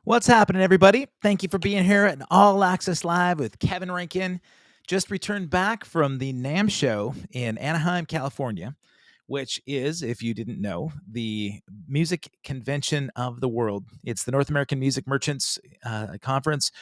What's happening, everybody? Thank you for being here at All Access Live with Kevin Rankin. Just returned back from the NAMM show in Anaheim, California, which is, if you didn't know, the music convention of the world. It's the North American Music Merchants Conference.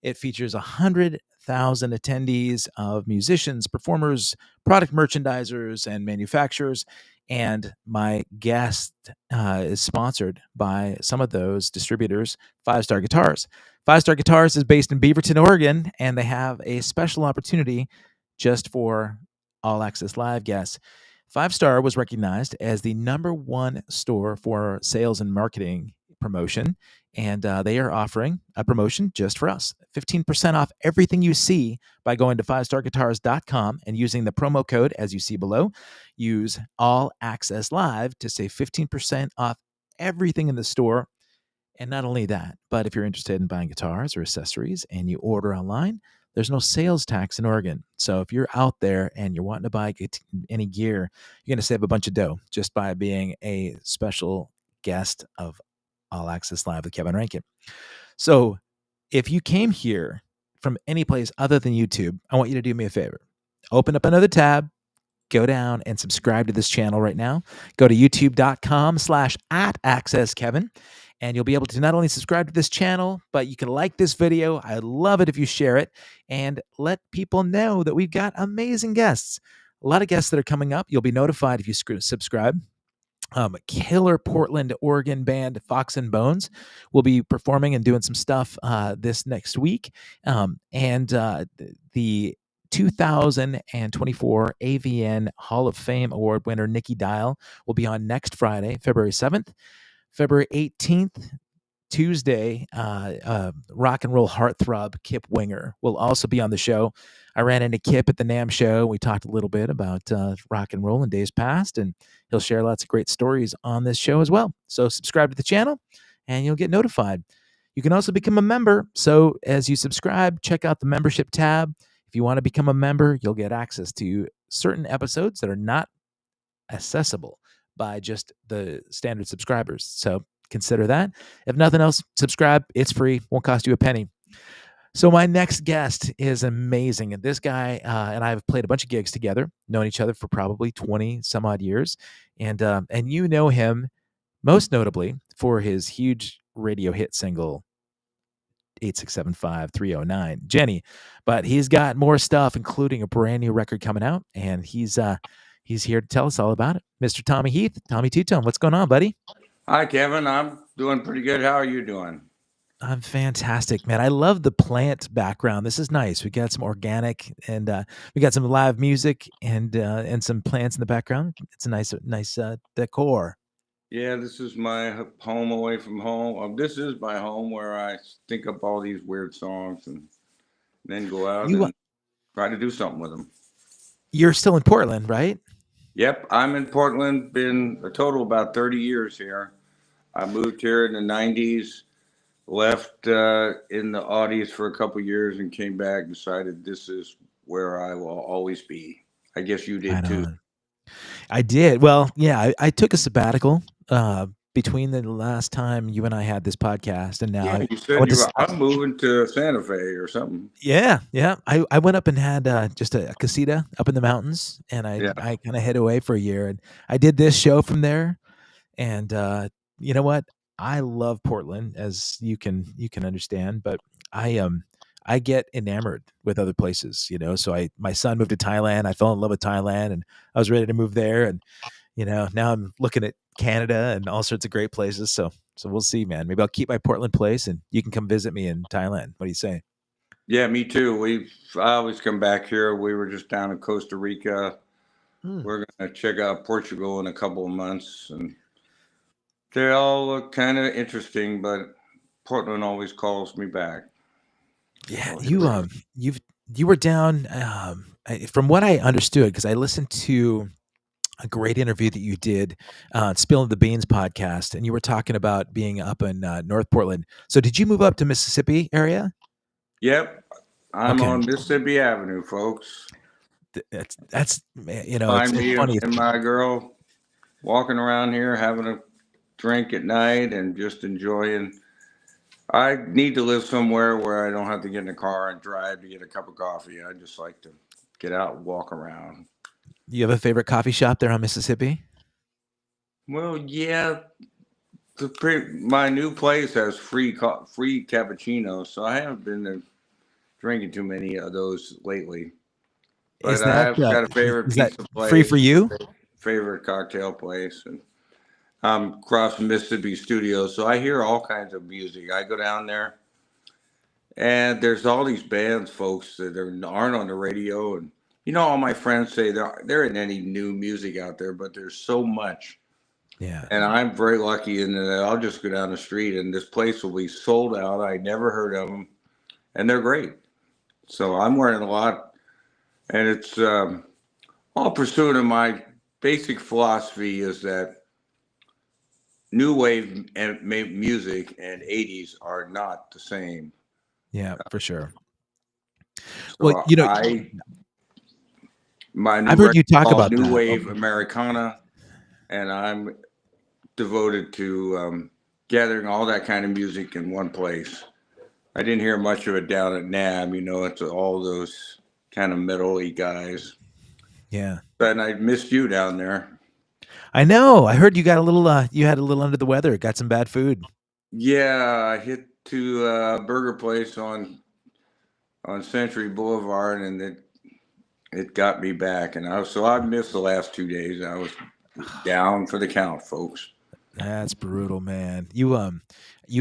It features 100,000 attendees of musicians, performers, product merchandisers, and manufacturers. And my guest is sponsored by some of those distributors, 5-Star Guitars. 5-Star Guitars is based in Beaverton, Oregon, and they have a special opportunity just for All Access Live guests. 5-Star was recognized as the #1 store for sales and marketing promotion, and they are offering a promotion just for us. 15% off everything you see by going to 5starguitars.com and using the promo code as you see below. Use All Access Live to save 15% off everything in the store. And not only that, but if you're interested in buying guitars or accessories and you order online, there's no sales tax in Oregon. So if you're out there and you're wanting to buy any gear, you're going to save a bunch of dough just by being a special guest of All Access Live with Kevin Rankin. So if you came here from any place other than YouTube, I want you to do me a favor. Open up another tab, go down and subscribe to this channel right now. Go to youtube.com/@accesskevin. And you'll be able to not only subscribe to this channel, but you can like this video. I'd love it if you share it and let people know that we've got amazing guests. A lot of guests that are coming up. You'll be notified if you subscribe. Killer Portland, Oregon band Fox and Bones will be performing and doing some stuff this next week. The 2024 AVN Hall of Fame Award winner Nikki Dial will be on next Friday, February 7th. February 18th, Tuesday, rock and roll heartthrob Kip Winger will also be on the show. I ran into Kip at the NAMM show. We talked a little bit about rock and roll in days past, and he'll share lots of great stories on this show as well. So subscribe to the channel, and you'll get notified. You can also become a member. So as you subscribe, check out the membership tab. If you want to become a member, you'll get access to certain episodes that are not accessible by just the standard subscribers. So consider that. If nothing else, subscribe. It's free. Won't cost you a penny. So my next guest is amazing. And this guy and I have played a bunch of gigs together, known each other for probably 20 some odd years. And you know him most notably for his huge radio hit single, 8675309, Jenny. But he's got more stuff, including a brand new record coming out. And he's here to tell us all about it. Mr. Tommy Heath, Tommy Tutone. What's going on, buddy? Hi, Kevin. I'm doing pretty good. How are you doing? I'm fantastic, man. I love the plant background. This is nice. We got some organic, and we got some live music and some plants in the background. It's a nice decor. Yeah, this is my home away from home. This is my home where I think up all these weird songs and then go out You and try to do something with them. you're still in Portland, right? Yep, I'm in Portland. Been a total about 30 years here. I moved here in the 90s, left in the audience for a couple years and came back, decided this is where I will always be. I guess you did Right too. on. I did. Well, yeah, I took a sabbatical between the last time you and I had this podcast and now Yeah, you I said went you to were, I'm moving to Santa Fe or something. yeah. I went up and had just a casita up in the mountains, and I Yeah. I kind of hid away for a year, and I did this show from there. And you know what? I love Portland, as you can understand, but I get enamored with other places, So my son moved to Thailand. I fell in love with Thailand, and I was ready to move there. And now I'm looking at Canada and all sorts of great places. So we'll see, man. Maybe I'll keep my Portland place, and you can come visit me in Thailand. What do you say? Yeah, me too. I always come back here. We were just down in Costa Rica. Hmm. We're gonna check out Portugal in a couple of months, and they all look kind of interesting. But Portland always calls me back. Yeah, So here we are. you were down. From what I understood, because I listened to a great interview that you did on Spilling the Beans podcast, and you were talking about being up in North Portland. So did you move up to Mississippi area? Yep, I'm Okay, on Mississippi Avenue, folks. that's it's Find me funny. and my girl walking around here having a drink at night and just enjoying I need to live somewhere where I don't have to get in a car and drive to get a cup of coffee. I just like to get out and walk around. You have a favorite coffee shop there on Mississippi? Well, yeah, my new place has free cappuccinos, so I haven't been drinking too many of those lately. But Is that I've got a favorite is that pizza free for place, you? favorite cocktail place, and I'm across from Mississippi Studios, so I hear all kinds of music. I go down there, and there's all these bands, folks, that aren't on the radio, and all my friends say there isn't any new music out there, but there's so much. Yeah. And I'm very lucky in that I'll just go down the street, and this place will be sold out. I never heard of them, and they're great. So I'm wearing a lot, and it's all pursuit of my basic philosophy is that new wave and music and 80s are not the same. Yeah, for sure. Well, So my new I've heard record you is talk called about New that. Wave Americana, and I'm devoted to gathering all that kind of music in one place. I didn't hear much of it down at NAB. It's all those kind of metal-y guys. Yeah. And I missed you down there. I know. I heard you got a little you had a little under the weather, got some bad food. Yeah, I hit to a burger place on Century Boulevard, and it got me back. And I missed the last 2 days. I was down for the count, folks. That's brutal, man. You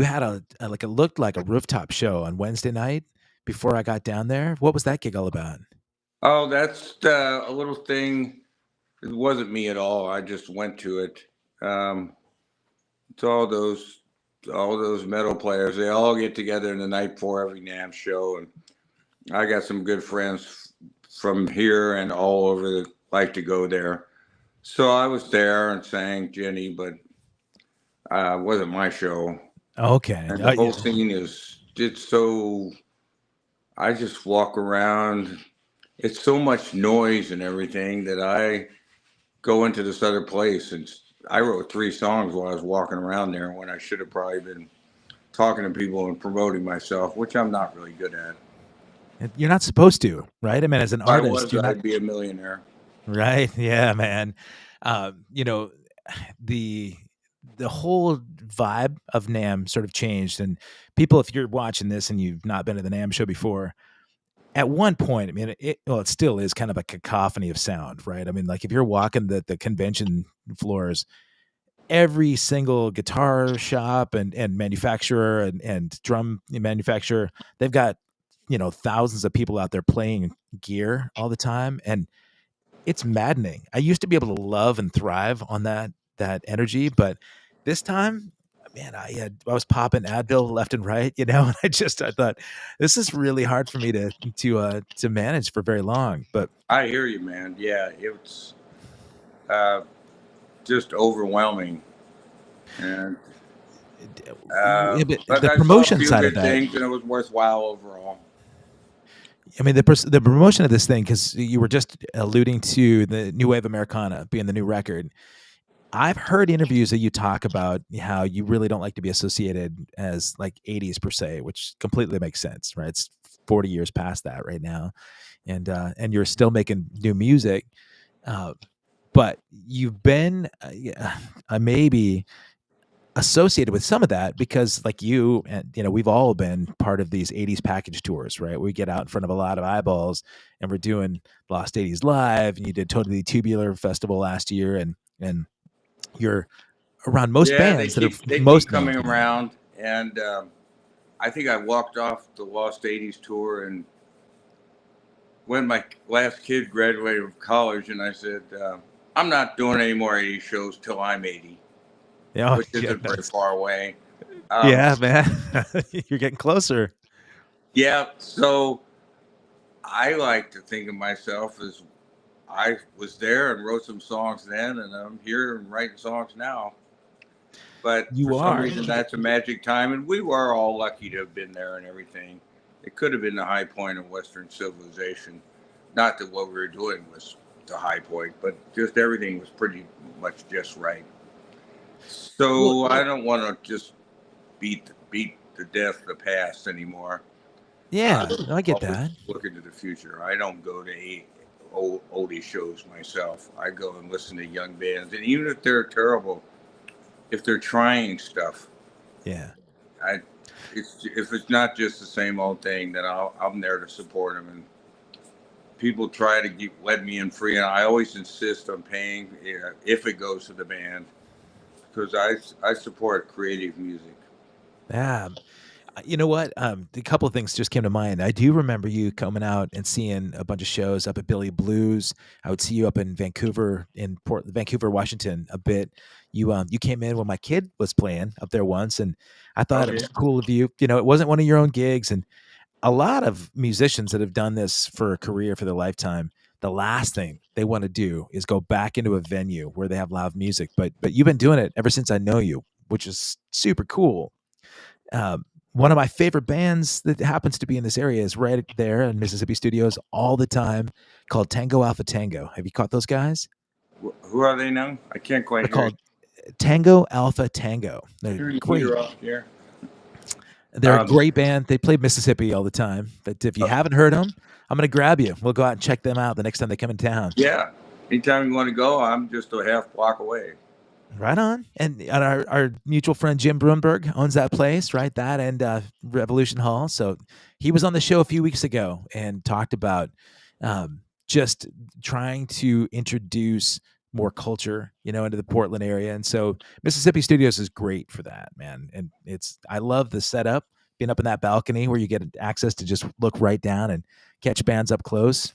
had like it looked like a rooftop show on Wednesday night before I got down there. What was that gig all about? Oh, that's a little thing. It wasn't me at all. I just went to it. Um, it's all those metal players. They all get together the night before every NAMM show, and I got some good friends from here and all over that like to go there. So I was there and sang Jenny, but it wasn't my show. Okay. And the Yeah. whole scene it's so. I just walk around. It's so much noise and everything that I go into this other place, and I wrote 3 songs while I was walking around there when I should have probably been talking to people and promoting myself, which I'm not really good at. You're not supposed to, right? I mean, as an If I artist, was, you're not I'd be a millionaire. right. Yeah, man. You know, the whole vibe of NAMM sort of changed, and people, if you're watching this and you've not been to the NAMM show before, at one point, I mean, it still is kind of a cacophony of sound, right? I mean, like if you're walking the convention floors, every single guitar shop and manufacturer and drum manufacturer, they've got thousands of people out there playing gear all the time, and it's maddening. I used to be able to love and thrive on that energy, but this time, man, I was popping Advil left and right, and I thought this is really hard for me to manage for very long. But I hear you, man. Yeah, it's uh, just overwhelming. And but the I saw a promotion few side of good that, things, and it was worthwhile overall. I mean, the promotion of this thing, because you were just alluding to the New Wave Americana being the new record. I've heard interviews that you talk about how you really don't like to be associated as like 80s per se, which completely makes sense, right? It's 40 years past that right now, and you're still making new music, uh, but you've been maybe associated with some of that because like you and we've all been part of these 80s package tours, right? We get out in front of a lot of eyeballs and we're doing Lost 80s Live, and you did Totally Tubular Festival last year, and you're around most Yeah, they bands that are keep they most keep known coming for that. around, and I think I walked off the Lost '80s tour, and when my last kid graduated from college, and I said, I'm not doing any more '80s shows till I'm 80, Oh, which yeah, isn't very far away. Um, yeah, man. You're getting closer. yeah, so I like to think of myself as I was there and wrote some songs then, and I'm here and writing songs now. But for You some are. reason, that's a magic time, and we were all lucky to have been there and everything. It could have been the high point of Western civilization. Not that what we were doing was the high point, but just everything was pretty much just right. Well, So I don't want to just beat the death of the past anymore. Yeah, no, I get Always that. look into the future. I don't go to oldie shows myself. I go and listen to young bands, and even if they're terrible, if they're trying stuff, Yeah. I if it's not just the same old thing, then I'm there to support them. And people try to let me in free, and I always insist on paying, if it goes to the band, because I support creative music. Yeah. You know what? A couple of things just came to mind. I do remember you coming out and seeing a bunch of shows up at Billy Blues. I would see you up in Vancouver, Washington a bit. You came in when my kid was playing up there once, and I thought it Okay. was cool of you. You know, it wasn't one of your own gigs, and a lot of musicians that have done this for a career for their lifetime, the last thing they want to do is go back into a venue where they have loud music. But you've been doing it ever since I know you, which is super cool. Um, One of my favorite bands that happens to be in this area is right there in Mississippi Studios all the time, called Tango Alpha Tango. Have you caught those guys? Who are they now? I can't quite They're hear you. called Tango Alpha Tango. They're Turn your great. meter off here. They're a great band. They play Mississippi all the time. But if you haven't heard them, I'm going to grab you. We'll go out and check them out the next time they come in town. Yeah. Anytime you want to go, I'm just a half block away. Right on. And our mutual friend Jim Brunberg owns that place, right? That and Revolution Hall. So he was on the show a few weeks ago and talked about just trying to introduce more culture, into the Portland area. And so Mississippi Studios is great for that, man. And I love the setup, being up in that balcony where you get access to just look right down and catch bands up close.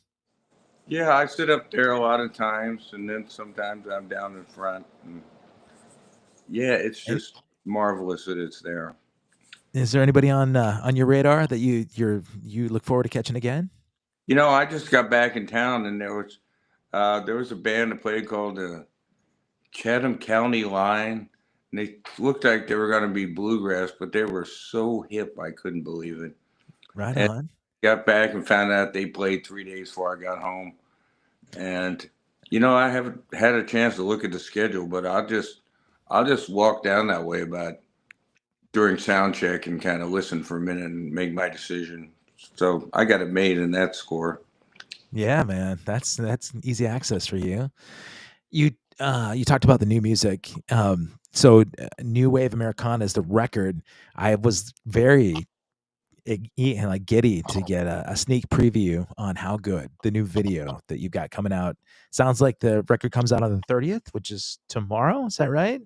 Yeah, I sit up there a lot of times, and then sometimes I'm down in front. And yeah, it's And just marvelous that it's there. is there anybody on your radar that you look forward to catching again? I just got back in town, and there was a band that played called the Chatham County Line, and they looked like they were going to be bluegrass, but they were so hip I couldn't believe it. Right And on. got back and found out they played 3 days before I got home. And I haven't had a chance to look at the schedule, but I'll just walk down that way about during sound check and kind of listen for a minute and make my decision. So I got it made in that score. Yeah, man. That's easy access for you. You you talked about the new music. New Wave Americana is the record. I was very like giddy to get a sneak preview on how good the new video that you've got coming out. Sounds like the record comes out on the 30th, which is tomorrow. Is that right?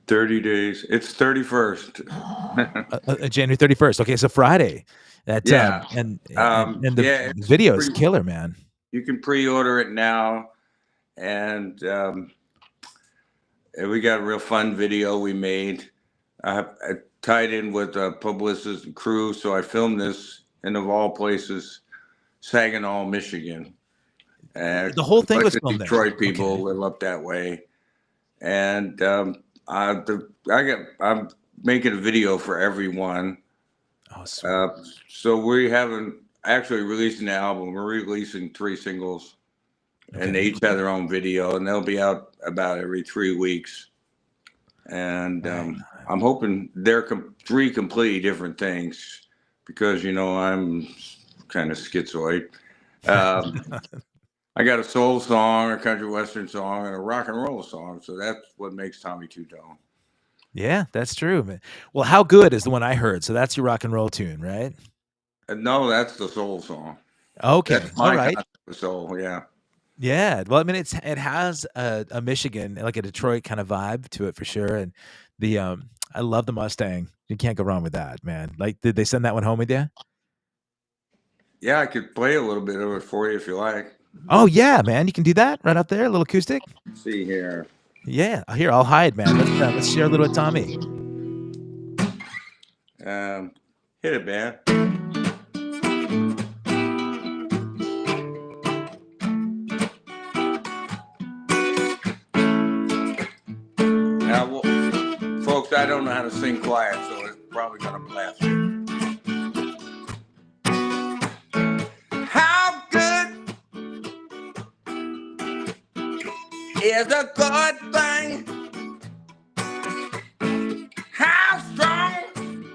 30 days. It's 31st. January 31st. Okay, so Friday. That Yeah. and the Yeah, video is killer, man. you can pre-order it now. And we got a real fun video we made. I tied in with a publicist and crew, so I filmed this in, of all places, Saginaw, Michigan. And The whole a thing bunch was of filmed there. Detroit people Okay. live up that way. And I'm making a video for everyone. Oh, sweet. So we haven't actually released an album. We're releasing 3 singles, and they Okay. each have their own video, and they'll be out about every 3 weeks. And Right. I'm hoping they're 3 completely different things, because I'm kind of schizoid. Um, I got a soul song, a country western song, and a rock and roll song. So that's what makes Tommy Tutone. Yeah, that's true, man. Well, How Good is the one I heard. So that's your rock and roll tune, right? And no, that's the soul song. Okay. That's All my right. concept of soul. Yeah. Yeah. Well, I mean, it has a Michigan, like a Detroit kind of vibe to it for sure. And I love the Mustang. You can't go wrong with that, man. Like, did they send that one home with you? Yeah, I could play a little bit of it for you if you like. Oh yeah, man. You can do that right up there, a little acoustic. Let's see here. Yeah. Here, I'll hide, man. Let's share a little with Tommy. Hit it, man. Now, folks, I don't know how to sing quiet, so it's probably gonna blast you. How good is a good thing? How strong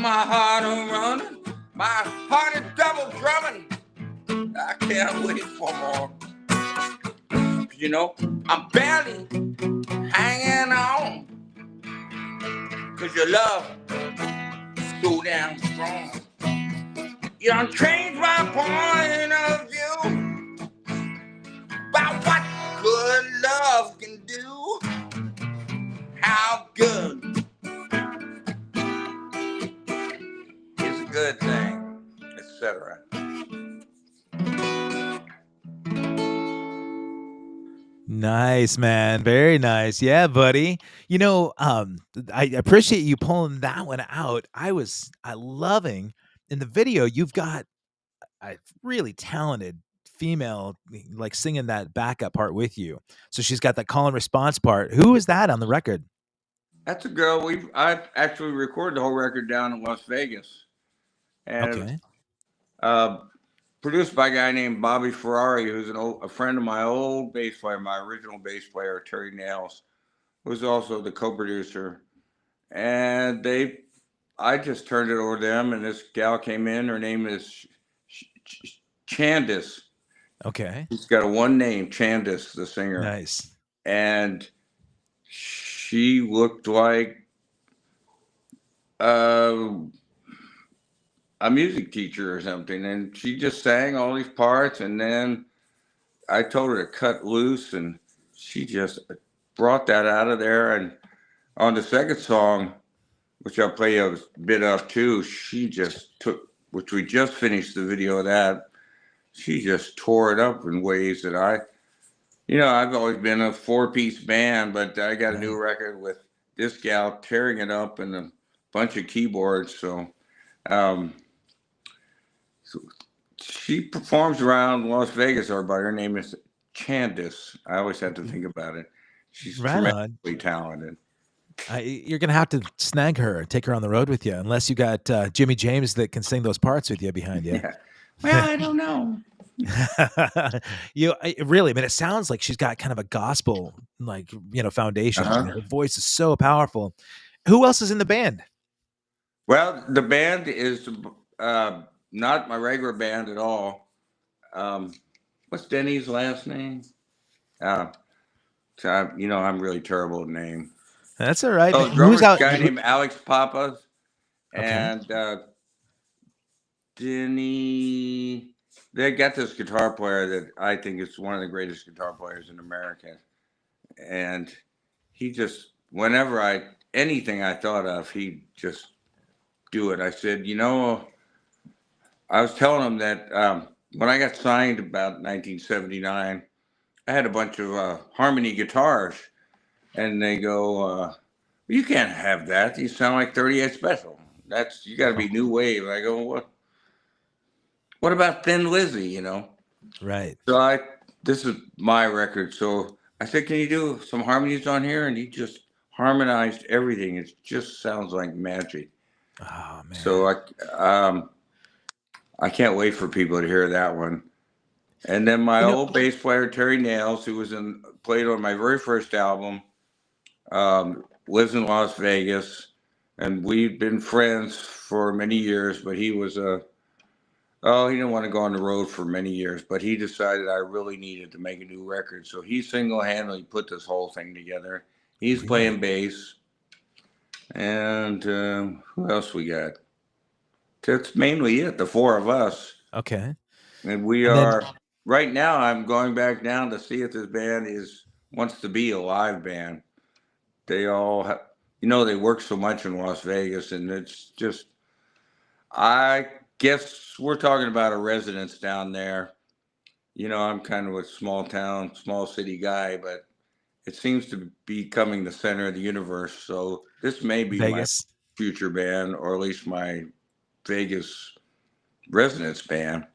my heart a running, my heart is double drumming. I can't wait for more. You know, I'm barely hanging on, 'cause your love is so damn strong. You done changed my point of view about what good love can do. How good is a good thing, etc. Nice, man. Very nice. Yeah, buddy. I appreciate you pulling that one out. I loving in the video, you've got a really talented female like singing that backup part with you. So she's got that call and response part. Who is that on the record? That's a girl. I've actually recorded the whole record down in Las Vegas, and it was, Okay. uh, produced by a guy named Bobby Ferrari, who's a friend of my old bass player, my original bass player, Terry Nails, who's also the co-producer. And I just turned it over to them, and this gal came in. Her name is Chandis. Okay. She's got a one name, Chandis, the singer. Nice. And she looked like a music teacher or something. And she just sang all these parts. And then I told her to cut loose, and she just brought that out of there. And on the second song, which I'll play a bit of too, she just took, which we just finished the video of that. She just tore it up in ways that I've always been a 4-piece band, but I got a new record with this gal tearing it up and a bunch of keyboards. So she performs around Las Vegas, everybody. Her name is Chandis. I always have to think about it. She's tremendously talented. You're gonna have to snag her, take her on the road with you, unless you got Jimmy James that can sing those parts with you behind you. Yeah. Well, I don't know. Really, I mean, it sounds like she's got kind of a gospel, foundation. Uh-huh. Her voice is so powerful. Who else is in the band? Well, the band is not my regular band at all. What's Denny's last name? I'm really terrible at name. That's all right. Oh, drummer's a guy named Alex Papas, and Denny. They got this guitar player that I think is one of the greatest guitar players in America, and he just anything I thought of, he'd just do it. I said, I was telling him that when I got signed about 1979, I had a bunch of harmony guitars, and they go, "You can't have that. You sound like 38 Special. You got to be new wave." I go, "What about Thin Lizzy?" Right. So this is my record. So I said, "Can you do some harmonies on here?" And he just harmonized everything. It just sounds like magic. Oh man. So I can't wait for people to hear that one. And then my old bass player, Terry Nails, who played on my very first album, lives in Las Vegas, and we've been friends for many years, but he was he didn't want to go on the road for many years, but he decided I really needed to make a new record. So he single-handedly put this whole thing together. He's playing bass. And who else we got? That's mainly it, the four of us. Okay. And right now I'm going back down to see if this band wants to be a live band. They all have, they work so much in Las Vegas, and it's just, I guess we're talking about a residence down there. I'm kind of a small town, small city guy, but it seems to be becoming the center of the universe. So this may be Vegas. my future band, or at least my Vegas residence band.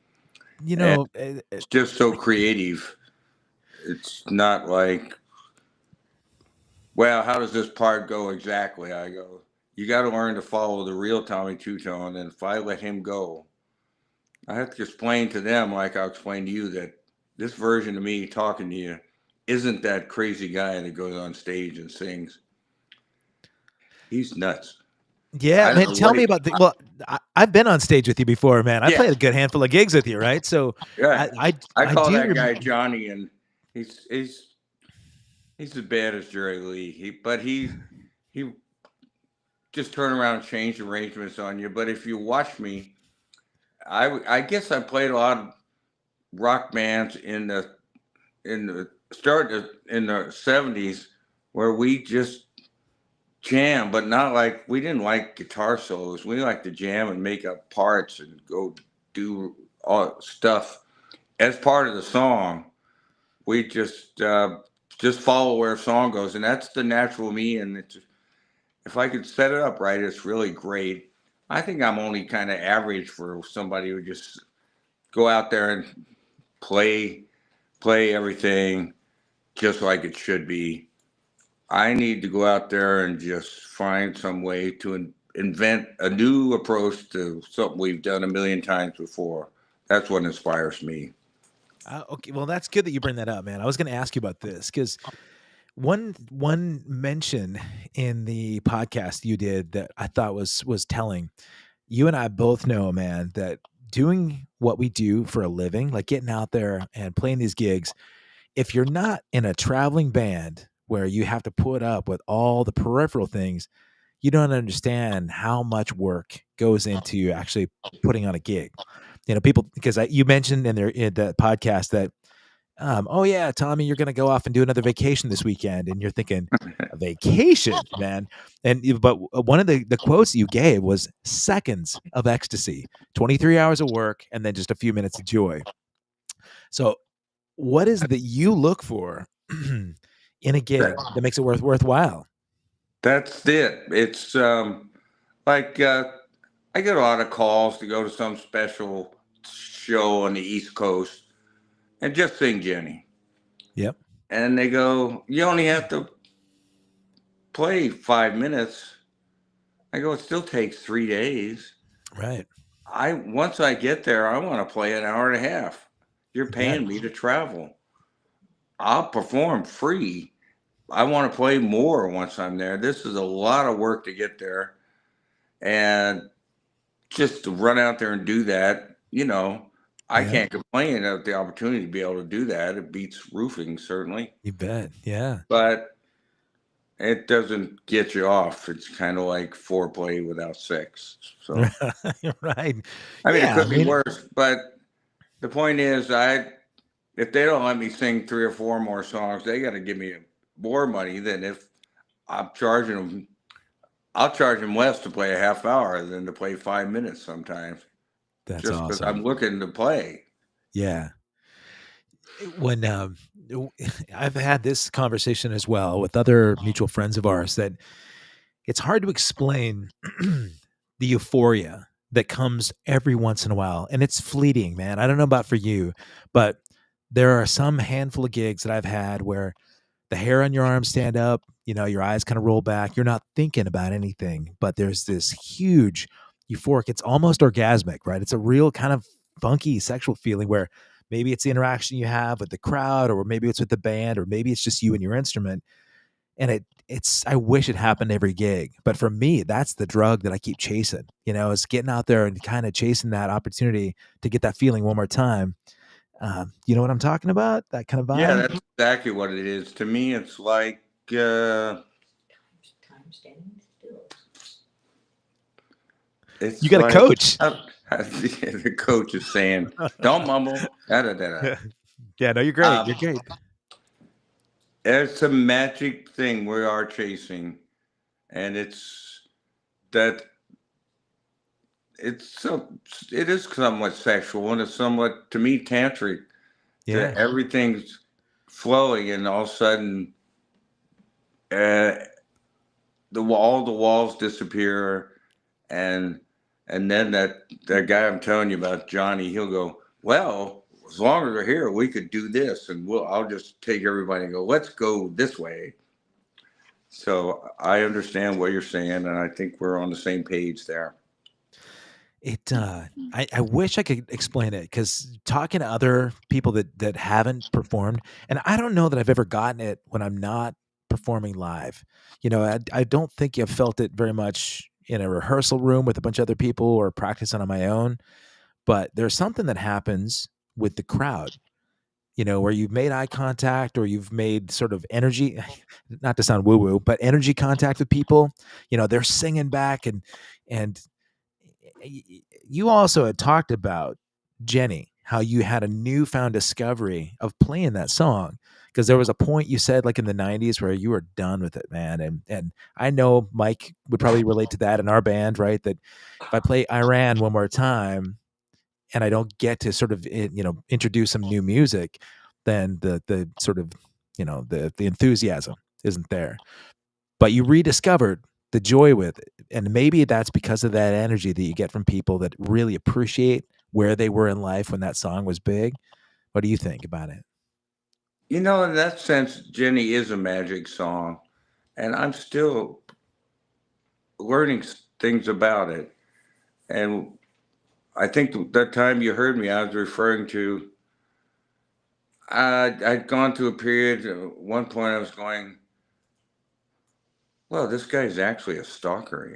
It's just so creative. It's not like, well, how does this part go exactly? I go, you got to learn to follow the real Tommy Tutone, and if I let him go, I have to explain to them, like I'll explain to you, that this version of me talking to you isn't that crazy guy that goes on stage and sings. He's nuts. Yeah, I don't man. know Tell what me he. about I've been on stage with you before, man. I Yeah, played a good handful of gigs with you, right? So yeah. I I call do. that guy Johnny, and he's he's he's as bad as Jerry Lee. He just turn around and change arrangements on you. But if you watch me, I guess I played a lot of rock bands in the start in the '70s where we just jam, but not like we didn't like guitar solos. We like to jam and make up parts and go do all stuff as part of the song. We just follow where a song goes, and that's the natural me. And it's, if I could set it up right, it's really great. I think I'm only kind of average for somebody who just go out there and play play everything just like it should be. I need to go out there and just find some way to invent a new approach to something we've done a million times before. That's what inspires me. Okay, well, that's good that you bring that up, man. I was going to ask you about this because one mention in the podcast you did that I thought was telling. You and I both know, man, that doing what we do for a living, like getting out there and playing these gigs, if you're not in a traveling band where you have to put up with all the peripheral things, you don't understand how much work goes into actually putting on a gig. People, because you mentioned in the podcast that, oh yeah, Tommy, you're going to go off and do another vacation this weekend, and you're thinking, a vacation, man. But one of the quotes you gave was seconds of ecstasy, 23 hours of work, and then just a few minutes of joy. So, what is it that you look for in a gig that makes it worthwhile? That's it. It's like I get a lot of calls to go to some special show on the East Coast and just sing Jenny. Yep. And they go, "You only have to play 5 minutes." I go, "It still takes 3 days." Right. I once I get there, I want to play an hour and a half. You're You bet. paying me to travel. I'll perform free. I want to play more once I'm there. This is a lot of work to get there. And just to run out there and do that, I Yeah. can't complain of the opportunity to be able to do that. It beats roofing, certainly. You bet. Yeah. But it doesn't get you off. It's kind of like foreplay without sex. So, Right. I mean, it Yeah. I could be mean, worse. But the point is, if they don't let me sing 3 or 4 more songs, they got to give me more money than if I'm charging them. I'll charge them less to play a half hour than to play 5 minutes sometimes, that's just because I'm awesome. looking to play. Yeah. When I've had this conversation as well with other mutual friends of ours that it's hard to explain the euphoria that comes every once in a while, and it's fleeting, man. I don't know about for you, but there are some handful of gigs that I've had where the hair on your arms stand up, your eyes kind of roll back. You're not thinking about anything, but there's this huge euphoric, it's almost orgasmic, right? It's a real kind of funky sexual feeling where maybe it's the interaction you have with the crowd, or maybe it's with the band, or maybe it's just you and your instrument. And it's I wish it happened every gig. But for me, that's the drug that I keep chasing, is getting out there and kind of chasing that opportunity to get that feeling one more time. You know what I'm talking about? That kind of Yeah, vibe. that's exactly what it is. To me, it's like Time standing still. You it's got a like coach. the coach is saying, "Don't mumble." Da, da, da, da. Yeah, no, you're great. Um, You're great. it's a magic thing we are chasing, and it's that it's so it is somewhat sexual and it's somewhat to me tantric. That Yeah. everything's flowing, and all of a sudden, uh, all the walls disappear, and then that guy I'm telling you about, Johnny, he'll go, "Well, as long as we're here, we could do this, and I'll just take everybody and go, let's go this way." So I understand what you're saying, and I think we're on the same page there. I wish I could explain it because talking to other people that haven't performed, and I don't know that I've ever gotten it when I'm not performing live. I don't think I've felt it very much in a rehearsal room with a bunch of other people or practicing on my own. But there's something that happens with the crowd, where you've made eye contact or you've made sort of energy, not to sound woo woo, but energy contact with people. They're singing back, and you also had talked about Jenny, how you had a newfound discovery of playing that song. Because there was a point you said, like in the '90s, where you were done with it, man. And I know Mike would probably relate to that in our band, right? That if I play Iran one more time and I don't get to sort of introduce some new music, then the sort of the enthusiasm isn't there. But you rediscovered the joy with it, and maybe that's because of that energy that you get from people that really appreciate where they were in life when that song was big. What do you think about it? In that sense, Jenny is a magic song, and I'm still learning things about it. And I think that time you heard me, I was referring to. I'd gone through a period. At one point, I was going, "Well, this guy's actually a stalker."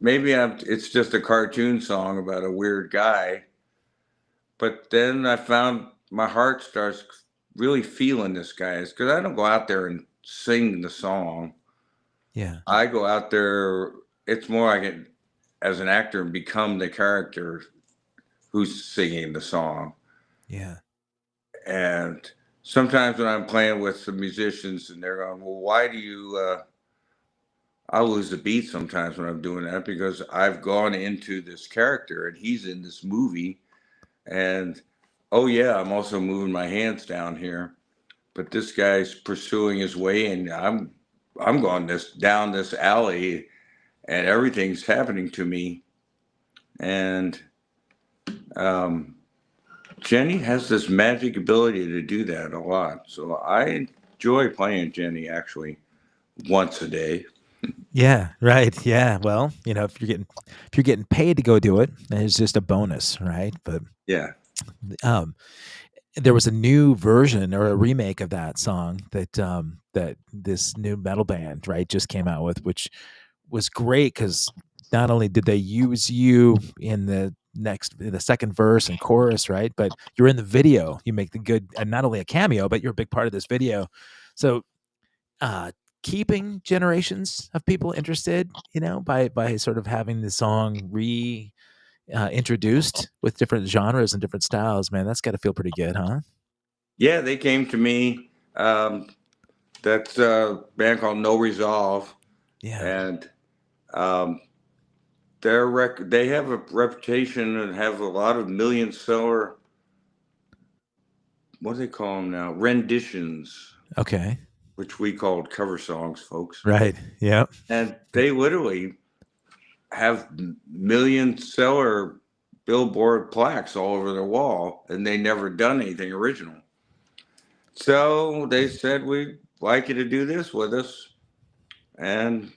Maybe it's just a cartoon song about a weird guy. But then I found my heart starts really feeling this guy, because I don't go out there and sing the song. Yeah. I go out there. It's more like it as an actor and become the character who's singing the song. Yeah. And sometimes when I'm playing with some musicians and they're going, "Well, why do you?" I lose the beat sometimes when I'm doing that, because I've gone into this character and he's in this movie. And oh yeah, I'm also moving my hands down here, but this guy's pursuing his way, and I'm going down this alley, and everything's happening to me. And um, Jenny has this magic ability to do that a lot. So I enjoy playing Jenny actually once a day. Yeah, right. Yeah. Well, if you're getting paid to go do it, then it's just a bonus, right? But Yeah. um there was a new version or a remake of that song that this new metal band, right, just came out with, which was great because not only did they use you in the second verse and chorus, right, but you're in the video. You make the good, and not only a cameo, but you're a big part of this video. So uh keeping generations of people interested, by sort of having the song introduced with different genres and different styles, man, that's got to feel pretty good, huh? Yeah, they came to me. That's a band called No Resolve, Yeah. and um, they have a reputation and have a lot of million seller, what do they call them now, renditions, Okay. which we called cover songs, folks. Right. Yeah. And they literally have million seller Billboard plaques all over their wall, and they never done anything original. So they said, "We'd like you to do this with us." And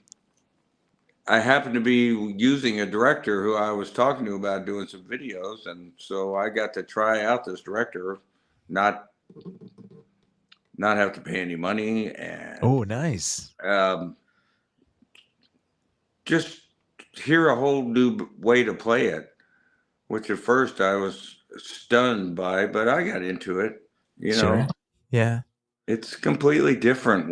I happened to be using a director who I was talking to about doing some videos, and so I got to try out this director, not not have to pay any money, and Oh, nice. um, just hear a whole new way to play it, which at first I was stunned by, but I got into it. You Sure. know, Yeah. it's completely different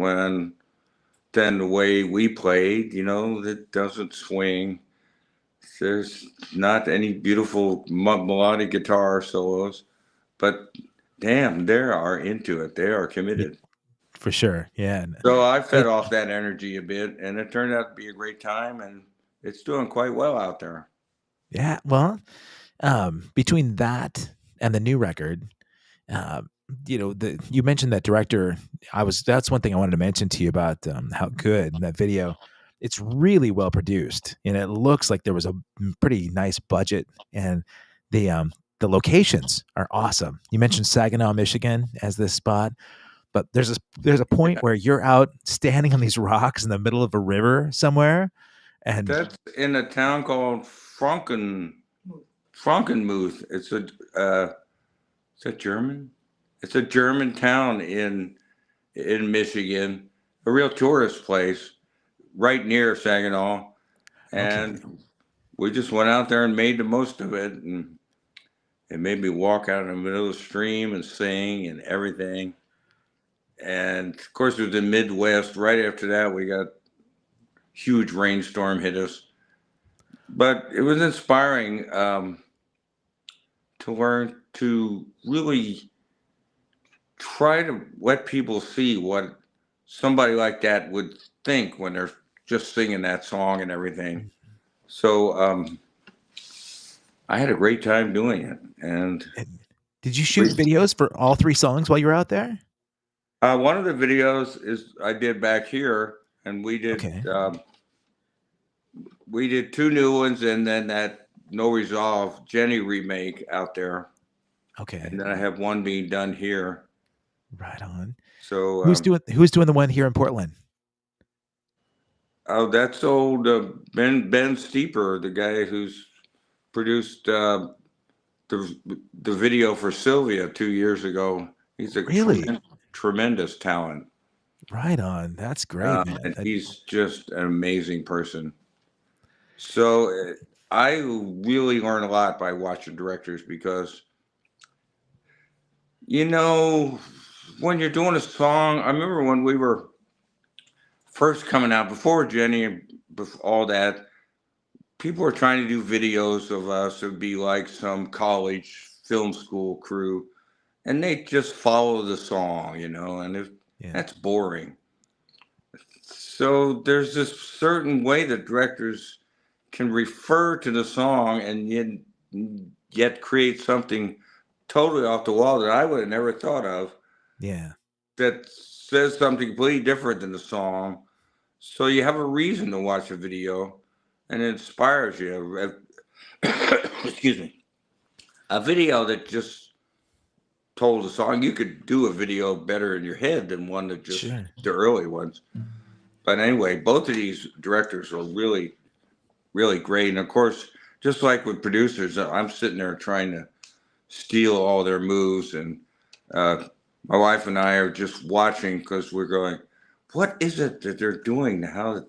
than the way we played. That doesn't swing. There's not any beautiful melodic guitar solos, but damn, they are into it. They are Yeah, committed. for sure. Yeah. So I fed It, off that energy a bit, and it turned out to be a great time, and it's doing quite well out there. yeah. Well, between that and the new record, you mentioned that director. That's one thing I wanted to mention to you about how good that video. It's really well produced, and it looks like there was a pretty nice budget, and the locations are awesome. You mentioned Saginaw, Michigan, as this spot, but there's a point where you're out standing on these rocks in the middle of a river somewhere, and That's in a town called Frankenmuth. Is that German? It's a German town in Michigan, a real tourist place. right near Saginaw, Okay. and we just went out there and made the most of it, and it made me walk out in the middle of the stream and sing and everything. And of course, it was the Midwest. Right after that, we got huge rainstorm hit us, but it was inspiring to learn to really try to let people see what somebody like that would think when they're just singing that song and everything. So I had a great time doing it. And And did you shoot videos for all 3 songs while you were out there? one of the videos is I did back here, and Okay. we did 2 new ones, and then that No Resolve Jenny remake out there, Okay. and then I have one being done here. Right on. So Who's doing the one here in Portland? oh, that's old Ben Steeper, the guy who's produced the video for Sylvia 2 years ago. He's a Really? tremendous talent. Right on. That's great, man. And he's just an amazing person. So I really learn a lot by watching directors because, you know, when you're doing a song, I remember when we were first coming out, before Jenny and all that, people were trying to do videos of us. It would be like some college film school crew, and they just follow the song, and that's boring. So there's this certain way that directors can refer to the song and yet create something totally off the wall that I would have never thought of. Yeah. That says something completely different than the song. So you have a reason to watch a video, and it inspires you. Excuse me. A video that just told a song, you could do a video better in your head than one that just the early ones. But anyway, both of these directors are really, really great. And of course, just like with producers, I'm sitting there trying to steal all their moves. And my wife and I are just watching because we're going, what is it that they're doing now?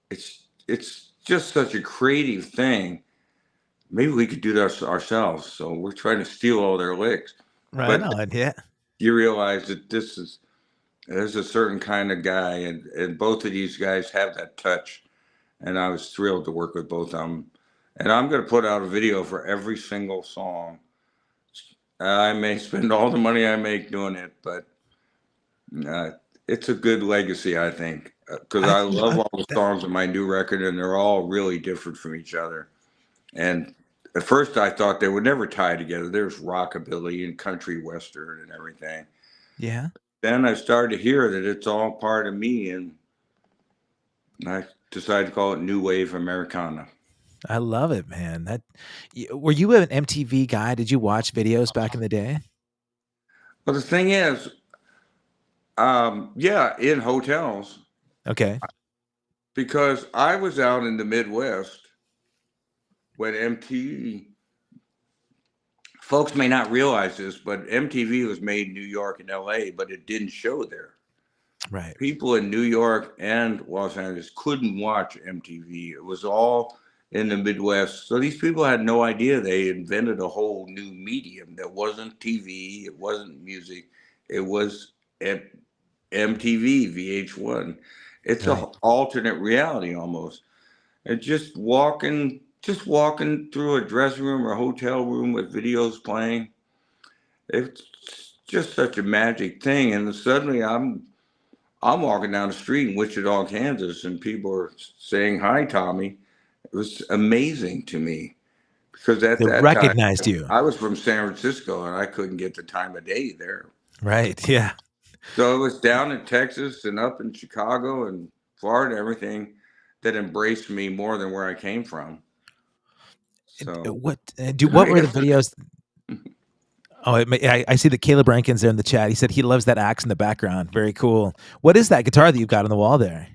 It's just such a creative thing. Maybe we could do this ourselves. So we're trying to steal all their licks. Right on, yeah. You realize that there's a certain kind of guy, and both of these guys have that touch. And I was thrilled to work with both of them. And I'm going to put out a video for every single song. I may spend all the money I make doing it, but it's a good legacy, I think, because I love all the songs on my new record, and they're all really different from each other. And at first, I thought they would never tie together. There's rockabilly and country western and everything. Yeah. Then I started to hear that it's all part of me, and I decided to call it New Wave Americana. I love it, man. Were you an MTV guy? Did you watch videos back in the day? Well, the thing is, yeah, in hotels. Okay. Because I was out in the Midwest when MTV, folks may not realize this, but MTV was made in New York and LA, but it didn't show there. Right. People in New York and Los Angeles couldn't watch MTV. It was all in the Midwest. So these people had no idea they invented a whole new medium that wasn't TV, it wasn't music, it was MTV, VH1. It's an alternate reality almost. And just walking through a dressing room or a hotel room with videos playing, it's just such a magic thing. And then suddenly I'm walking down the street in Wichita, Kansas, and people are saying, "Hi, Tommy." It was amazing to me because at that recognized time, you. I was from San Francisco and I couldn't get the time of day there. Right. Yeah. So it was down in Texas and up in Chicago and Florida, everything that embraced me more than where I came from. So what were the videos? Oh, I see that Caleb Rankin's there in the chat. He said he loves that axe in the background. Very cool. What is that guitar that you've got on the wall there?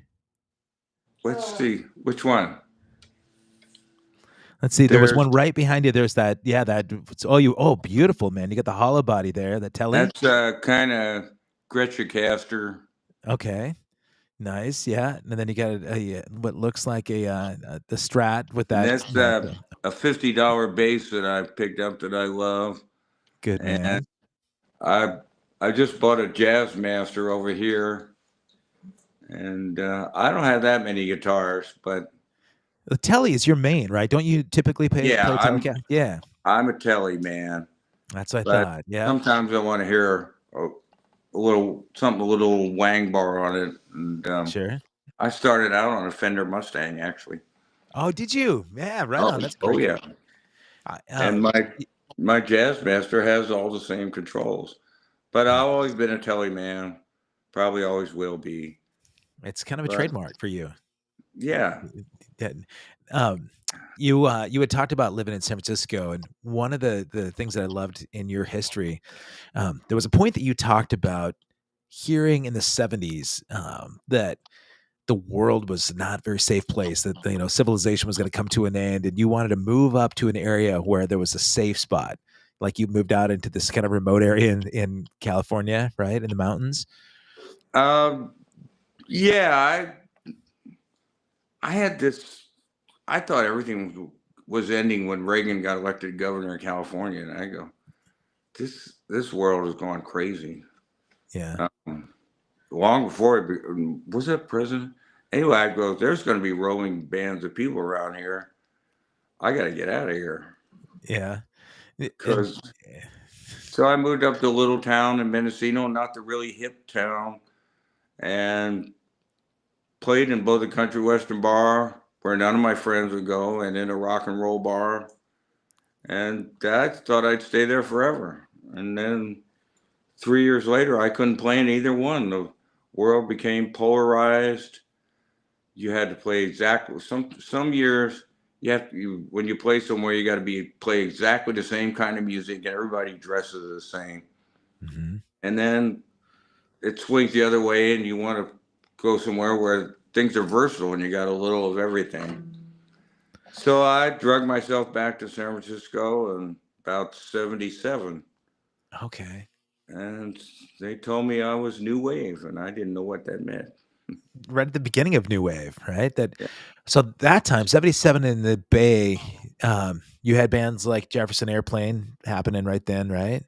Let's see. Which one? Let's see. There was one right behind you. There's that. Yeah, oh, beautiful, man. You got the hollow body there. The telly. That's kind of Gretchen Castor. Okay. Nice, yeah, and then you got what looks like the Strat with And that, that's the a $50 bass that I picked up that I love. good And man. I I just bought a Jazz Master over here, and I don't have that many guitars, but The Telly is your main, right? Don't you typically yeah, play Telecaster? Yeah, I'm a Telly man. that's what I But thought, yep, sometimes I want to hear a little something, a little wang bar on it, and sure. I started out on a Fender Mustang actually. Oh, did you? Yeah, right Oh, on, that's a oh great yeah, car. I and my Jazz Master has all the same controls. But I've always been a Telly man, probably always will be. it's kind of a But trademark for you. yeah, Yeah, um, you had talked about living in San Francisco, and one of the things that I loved in your history, there was a point that you talked about hearing in the '70s, that the world was not a very safe place, that, civilization was gonna come to an end, and you wanted to move up to an area where there was a safe spot. Like, you moved out into this kind of remote area in California, right, in the mountains? um, yeah. I had this. I thought everything was ending when Reagan got elected governor of California, and I go, this world is going crazy. Yeah. Um, Long before was it president? Anyway, I go, there's going to be rolling bands of people around here. I got to get out of here Yeah. And because. So I moved up to a little town in Mendocino, not the really hip town, and played in both a country western bar where none of my friends would go, and in a rock and roll bar. And I thought I'd stay there forever. And then 3 years later, I couldn't play in either one. The world became polarized. You had to play exactly some years. When you play somewhere, you got to play exactly the same kind of music, and everybody dresses the same. Mhm. And then it swings the other way, and you want to go somewhere where things are versatile and you got a little of everything. So I drug myself back to San Francisco in about 77. Okay. And they told me I was new wave, and I didn't know what that meant. Right at the beginning of new wave, right? Yeah. So that time, '77 in the Bay, you had bands like Jefferson Airplane happening right then, right?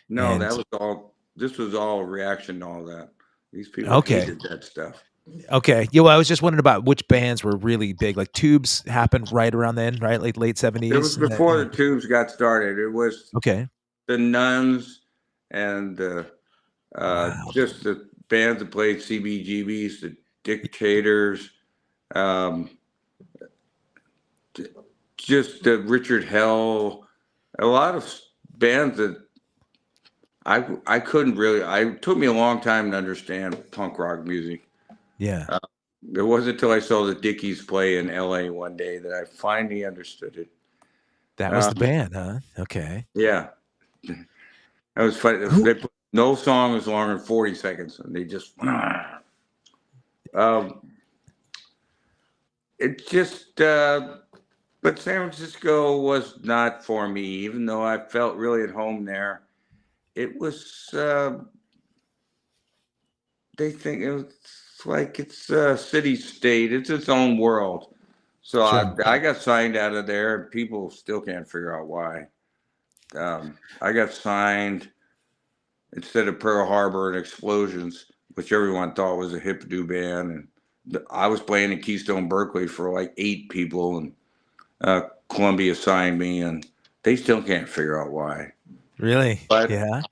No, And that was all. This was all a reaction to all that. These people okay. hated that stuff. Okay. Yeah, well, I was just wondering about which bands were really big. Like Tubes happened right around then, right? Like late It was '70s and that, before the tubes got started. It was okay. the Nuns and Wow. just the bands that played CBGBs, the Dictators, um, just Richard Hell, a lot of bands that I couldn't really. It took me a long time to understand punk rock music. Yeah. Uh, it wasn't until I saw the Dickies play in LA one day that I finally understood it. That was the Um, band, huh? Okay. yeah, that was funny. Who They put, no song is longer than 40 seconds, and they just. Um, it just. But San Francisco was not for me, even though I felt really at home there. It was. They think it's like it's a city state. It's its own world. So Sure. I got signed out of there, and people still can't figure out why. I got signed instead of Pearl Harbor and Explosions, which everyone thought was a hip new band, and I was playing in Keystone, Berkeley for like 8 people, and Columbia signed me, and they still can't figure out why. Really? But Yeah.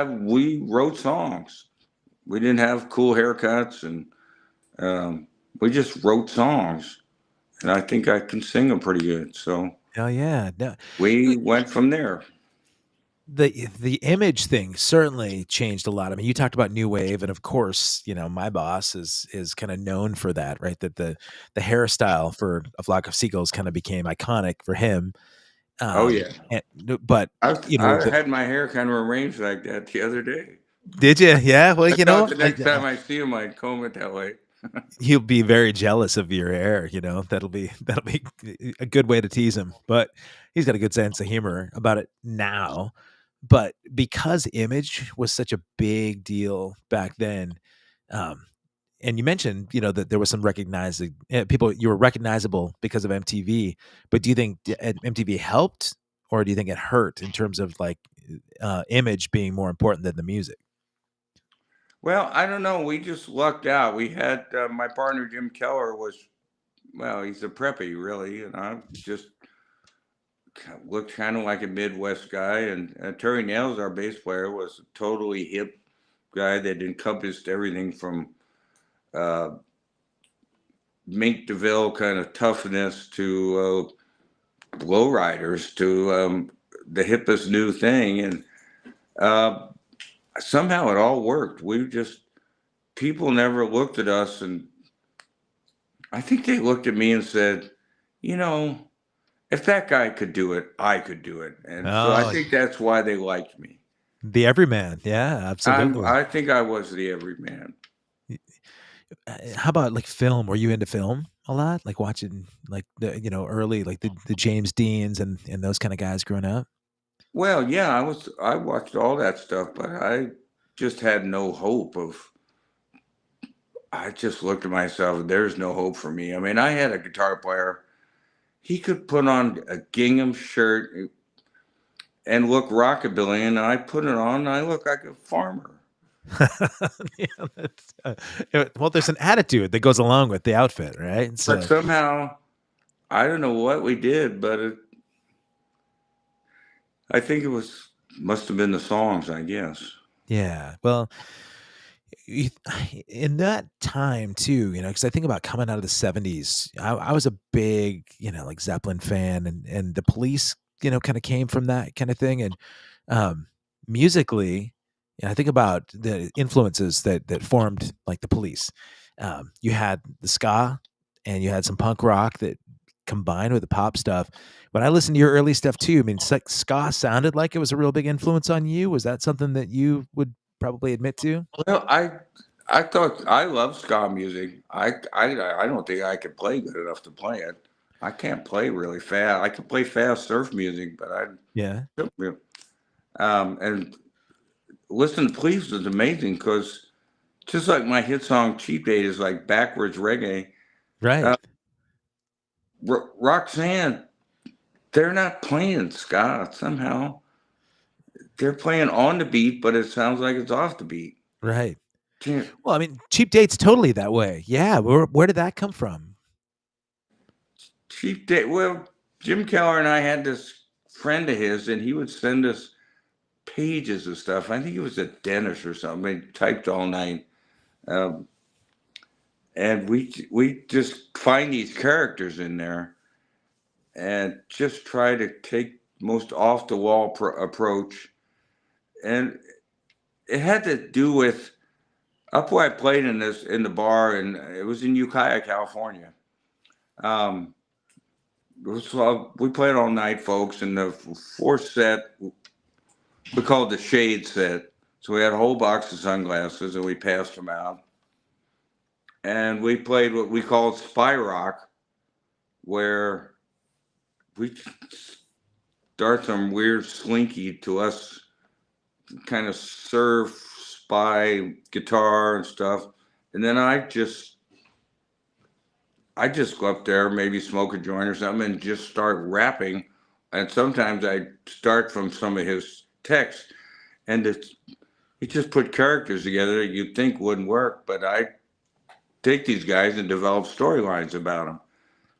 we wrote songs. We didn't have cool haircuts, and we just wrote songs, and I think I can sing them pretty good. So Oh, yeah. No. we went from there. The image thing certainly changed a lot. I mean, you talked about new wave, and of course, my boss is kind of known for that, right? That the hairstyle for A Flock of Seagulls kind of became iconic for him. Oh yeah, And, but I had my hair kind of arranged like that the other day. did you? Yeah. Well, I thought the next time I see him, I'd comb it that way. he'll be very jealous of your hair. That'll be a good way to tease him. But he's got a good sense of humor about it now. But because image was such a big deal back then, um, and you mentioned, that there was some recognizing people. You were recognizable because of MTV. But do you think MTV helped, or do you think it hurt in terms of like image being more important than the music? Well, I don't know. We just lucked out. We had my partner Jim Keller was, well, he's a preppy really, and I just looked kind of like a Midwest guy. And Terry Nails, our bass player, was a totally hip guy that encompassed everything from uh, Mink DeVille kind of toughness to lowriders to the hippest new thing. And uh, somehow it all worked. We just, people never looked at us, and I think they looked at me and said, you know, if that guy could do it, I could do it. And so I Oh, think that's why they liked me. the everyman. Yeah, absolutely. I think I was the everyman. How about like film? Were you into film a lot? Like watching like the early like the James Deans and those kind of guys growing up? Well, yeah, I watched all that stuff, but I just had no hope of, I just looked at myself, there's no hope for me. I mean, I had a guitar player. He could put on a gingham shirt and look rockabilly, and I put it on and I look like a farmer. Yeah, well, there's an attitude that goes along with the outfit, right? But So somehow, I don't know what we did, but I think it was, must have been the songs, I guess. yeah, well, you- in that time too, because I think about coming out of the '70s, I was a big, like Zeppelin fan, and the Police, kind of came from that kind of thing, and um, musically, I think about the influences that formed like the Police. You had the ska, and you had some punk rock that combined with the pop stuff. When I listened to your early stuff too, I mean, ska sounded like it was a real big influence on you. Was that something that you would probably admit to? Well, I thought I love ska music. I don't think I could play good enough to play it. I can't play really fast. I can play fast surf music, but Yeah. and listen to Police is amazing because just like my hit song "Cheap Date" is like backwards reggae. Uh, Right. Roxanne, they're not playing ska somehow. They're playing on the beat, but it sounds like it's off the beat. Right. Can't- Well, I mean, Cheap Date's totally that way. Yeah. Where did that come from? Cheap Date. Well, Jim Keller and I had this friend of his, and he would send us pages of stuff. I think he was a dentist or something. He typed all night, um, and we just find these characters in there, and just try to take most off the wall approach. And it had to do with up where I played in the bar, and it was in Ukiah, California. Um, so we played all night, folks, and the fourth set we called the shade set. So we had a whole box of sunglasses and we passed them out. And we played what we called spy rock, where we start some weird slinky to us, kind of surf, spy guitar and stuff. And then I just go up there, maybe smoke a joint or something, and just start rapping. And sometimes I start from some of his texts, and he just put characters together that you'd think wouldn't work, but I take these guys and develop storylines about them.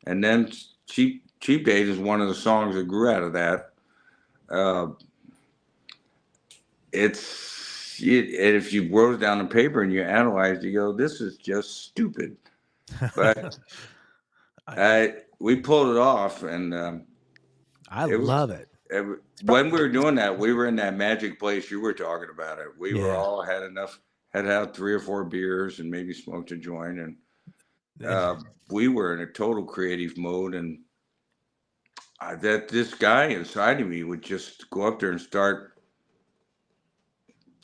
And then Cheap Date is one of the songs that grew out of that. Uh, and if you wrote it down on paper and you analyze, you go, "This is just stupid." But I, we pulled it off, and I it was. love it. When we were doing that, we were in that magic place you were talking about. It. We were Yeah. all had had 3 or 4 beers, and maybe smoked a joint, and And we were in a total creative mode. And that this guy inside of me would just go up there and start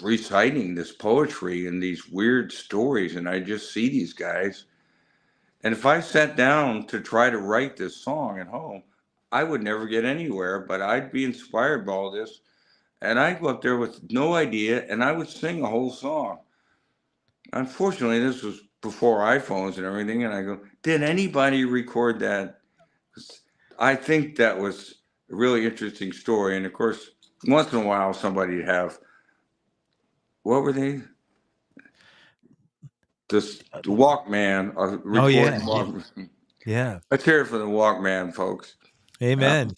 reciting this poetry and these weird stories, and I just see these guys. And if I sat down to try to write this song at home, I would never get anywhere, but I'd be inspired by all this. And I'd go up there with no idea, and I would sing a whole song. Unfortunately, this was before iPhones and everything, and I go, did anybody record that? 'Cause I think that was a really interesting story, and of course, once in a while somebody'd have, what were they? This the Walkman, Oh yeah, recording Walkman. yeah. Let's hear it for the Walkman, folks. Amen.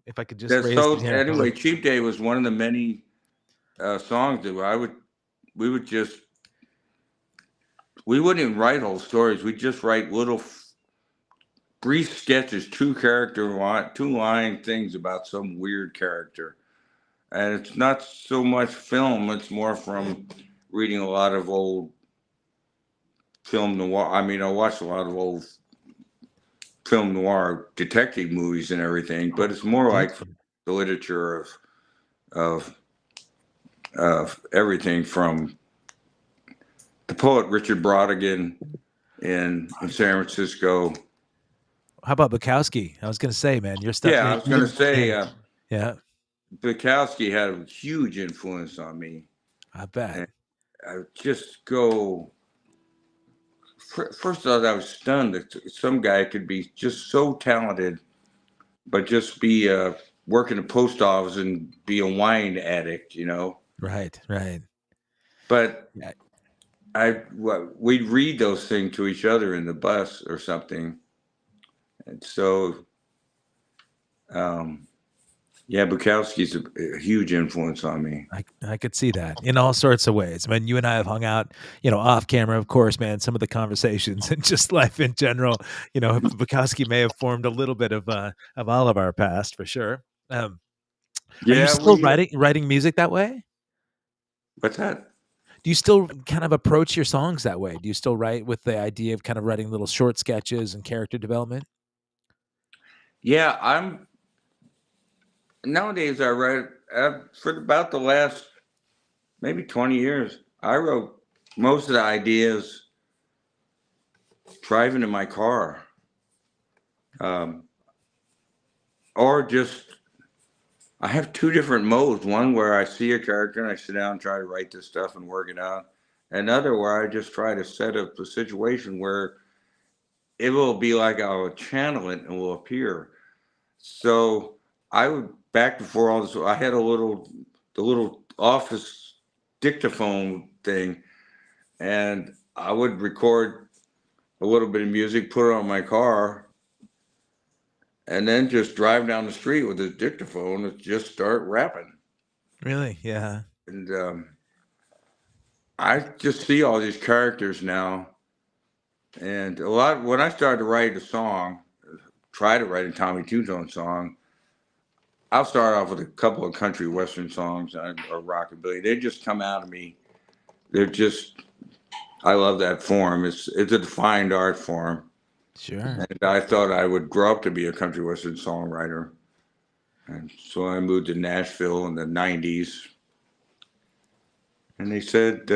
If I could just That's raise the so. yeah. Anyway, Cheap Day was one of the many songs that we would just we wouldn't even write whole stories. We'd just write little brief sketches, two line things about some weird character. And it's not so much film; it's more from reading a lot of old film noir. I mean, I watched a lot of old film noir detective movies and everything, but it's more like the literature of of everything from the poet Richard Brodigan in San Francisco. How about Bukowski? I was gonna say, man, your stuff. Yeah, I was going to say yeah, Bukowski had a huge influence on me. I bet. And I just go. First of all, I was stunned that some guy could be just so talented, but just be work in a post office and be a wine addict, you know. Right, right. But Yeah. we'd read those things to each other in the bus or something, and so yeah, Bukowski's a huge influence on me. I could see that in all sorts of ways. I mean, you and I have hung out, off camera, of course, man. Some of the conversations and just life in general. Bukowski may have formed a little bit of all of our past for sure. Are you Yeah, still writing music that way? What's that? Do you still kind of approach your songs that way? Do you still write with the idea of kind of writing little short sketches and character development? Yeah, nowadays I write for about the last maybe 20 years. I wrote most of the ideas driving in my car, or just I have two different modes. One where I see a character and I sit down and try to write this stuff and work it out. Another where I just try to set up a situation where it will be like I'll channel it and will appear. So I would back before all this. I had the little office dictaphone thing, and I would record a little bit of music, put it on my car, and then just drive down the street with the dictaphone and just start rapping. Really? Yeah. And I just see all these characters now, and a lot when I started to write a song, try to write a Tommy Tutone song. I'll start off with a couple of country western songs or rockabilly. They just come out of me. They're just I love that form. It's a defined art form. Sure. And I thought I would grow up to be a country western songwriter. And so I moved to Nashville in the 90s. And they said,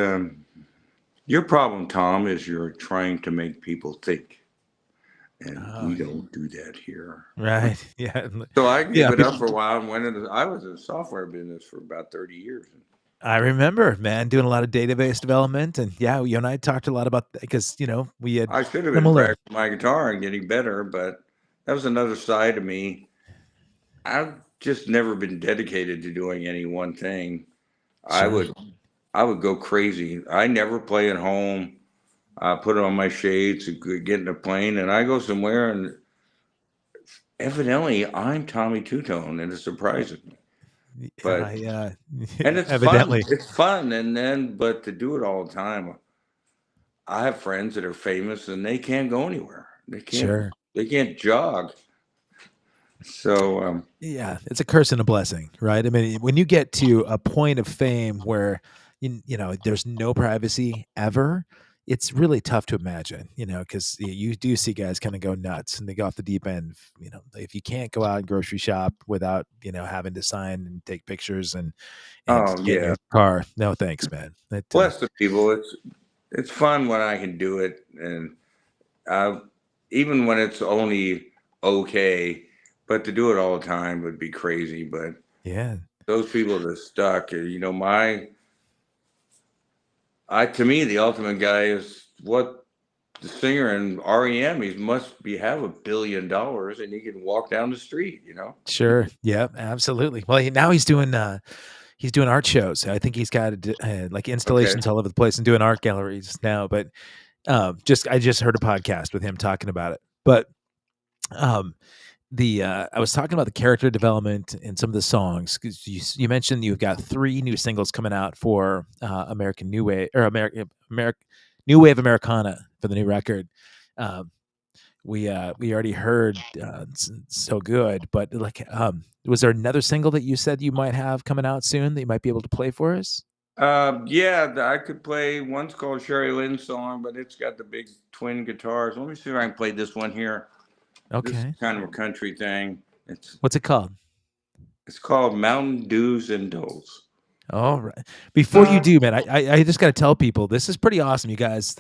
your problem, Tom, is you're trying to make people think. And we don't do that here. Right. Yeah. So I gave it up for a while and went into, I was in the software business for about 30 years. I remember, man, doing a lot of database development. And yeah, you and I talked a lot about that because, we had I should have been practicing my guitar and getting better, but that was another side of me. I've just never been dedicated to doing any one thing. Sure. I would go crazy. I never play at home. I put on my shades, get in a plane, and I go somewhere, and evidently I'm Tommy Tutone, and it surprises me. But and it's evidently fun. It's fun, but to do it all the time, I have friends that are famous, and they can't go anywhere. They can't. Sure. They can't jog. So yeah, it's a curse and a blessing, right? I mean, when you get to a point of fame where there's no privacy ever, it's really tough to imagine, because you do see guys kind of go nuts and they go off the deep end. If you can't go out and grocery shop without having to sign and take pictures and get in your car, no thanks, man. Bless the people. It's fun when I can do it, and even when it's only okay. But to do it all the time would be crazy. But yeah, those people that are stuck, To me, the ultimate guy is what the singer in REM. He must be have $1 billion, and he can walk down the street. Sure. Yeah, absolutely. Well, now he's doing art shows. I think he's got like Okay. installations all over the place and doing art galleries now. But I just heard a podcast with him talking about it. But um, I was talking about the character development in some of the songs because you mentioned you've got 3 new singles coming out for American New Wave or American New Wave Americana for the new record. Um, we already heard so good, but like was there another single that you said you might have coming out soon that you might be able to play for us? Yeah, I could play. One's called Sherry Lynn's song, but it's got the big twin guitars. Let me see if I can play this one here. This is Okay. kind of a country thing. What's it called? It's called Mountain Dews and Doles. All right. Before you do, man, I just got to tell people this is pretty awesome, you guys.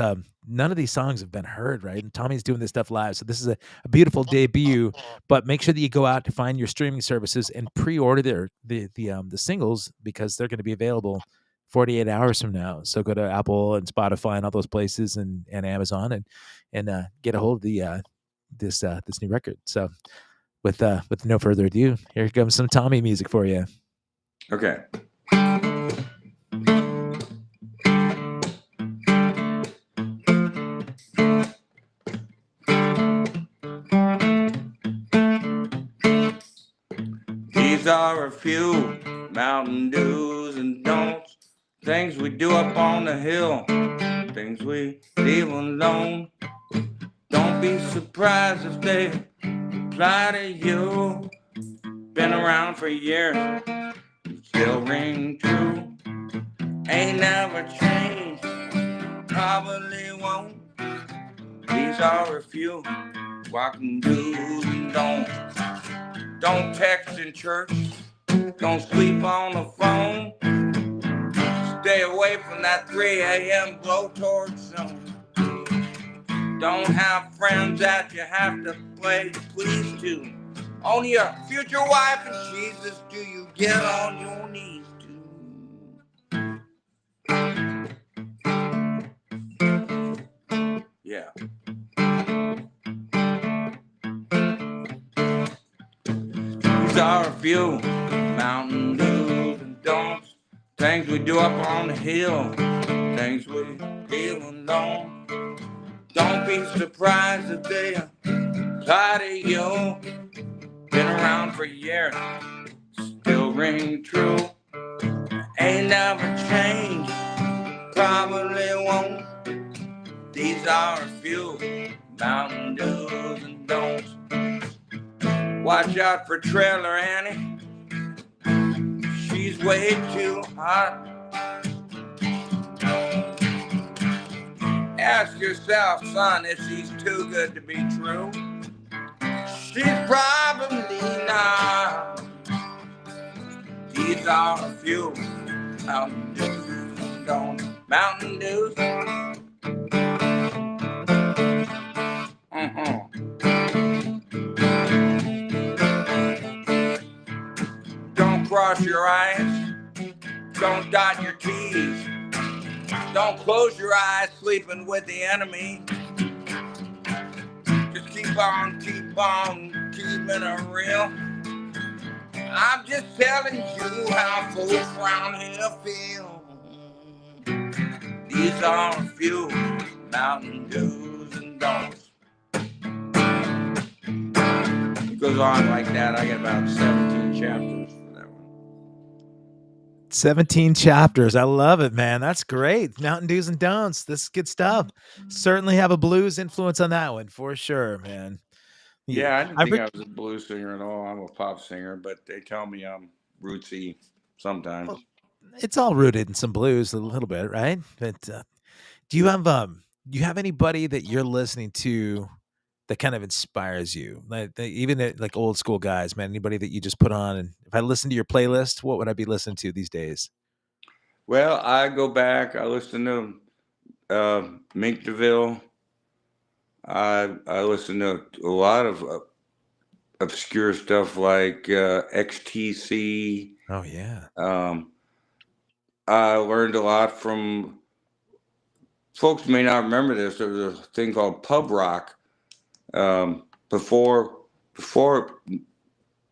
None of these songs have been heard, right? And Tommy's doing this stuff live, so this is a beautiful debut. But make sure that you go out to find your streaming services and pre-order the singles because they're going to be available 48 hours from now. So go to Apple and Spotify and all those places and Amazon and get a hold of this new record. So with no further ado, here comes some Tommy music for you. Okay. These are a few Mountain Dews and Don'ts, things we do up on the hill, things we leave alone. Don't be surprised if they apply to you. Been around for years, still ring true. Ain't never changed, probably won't. These are a few walking do's and don'ts. Don't text in church, don't sleep on the phone. Stay away from that 3 a.m. blowtorch zone. Don't have friends that you have to play the please to. Only your future wife and Jesus do you get on your knees to. Yeah. These are a few Mountain Dews and Don'ts, things we do up on the hill, things we leave alone. Don't be surprised if they apply to you. Been around for years, still ring true. Ain't never changed, probably won't. These are a few Mountain Dews and Don'ts. Watch out for Trailer Annie, she's way too hot. Ask yourself, son, if she's too good to be true. She's probably not. These are a few Mountain Dews and Don'ts. Mountain Dews. Don't cross your eyes. Don't dot your T's. Don't close your eyes sleeping with the enemy. Just keep on keeping it real. I'm just telling you how folks around here feel. These are a few Mountain Dews and Don'ts. It goes on like that. I get about 17 chapters for that one. 17 chapters. I love it, man. That's great. Mountain Dews and Don'ts. This is good stuff. Certainly have a blues influence on that one for sure, man. Yeah, I didn't think I was a blues singer at all. I'm a pop singer, but they tell me I'm rootsy sometimes. Well, it's all rooted in some blues a little bit, right? But do you have anybody that you're listening to that kind of inspires you? Even like old school guys, man. Anybody that you just put on, and if I listen to your playlist, what would I be listening to these days? Well, I go back. I listen to Mink DeVille. I listen to a lot of obscure stuff like XTC. Oh yeah. I learned a lot from folks may not remember this. There was a thing called pub rock before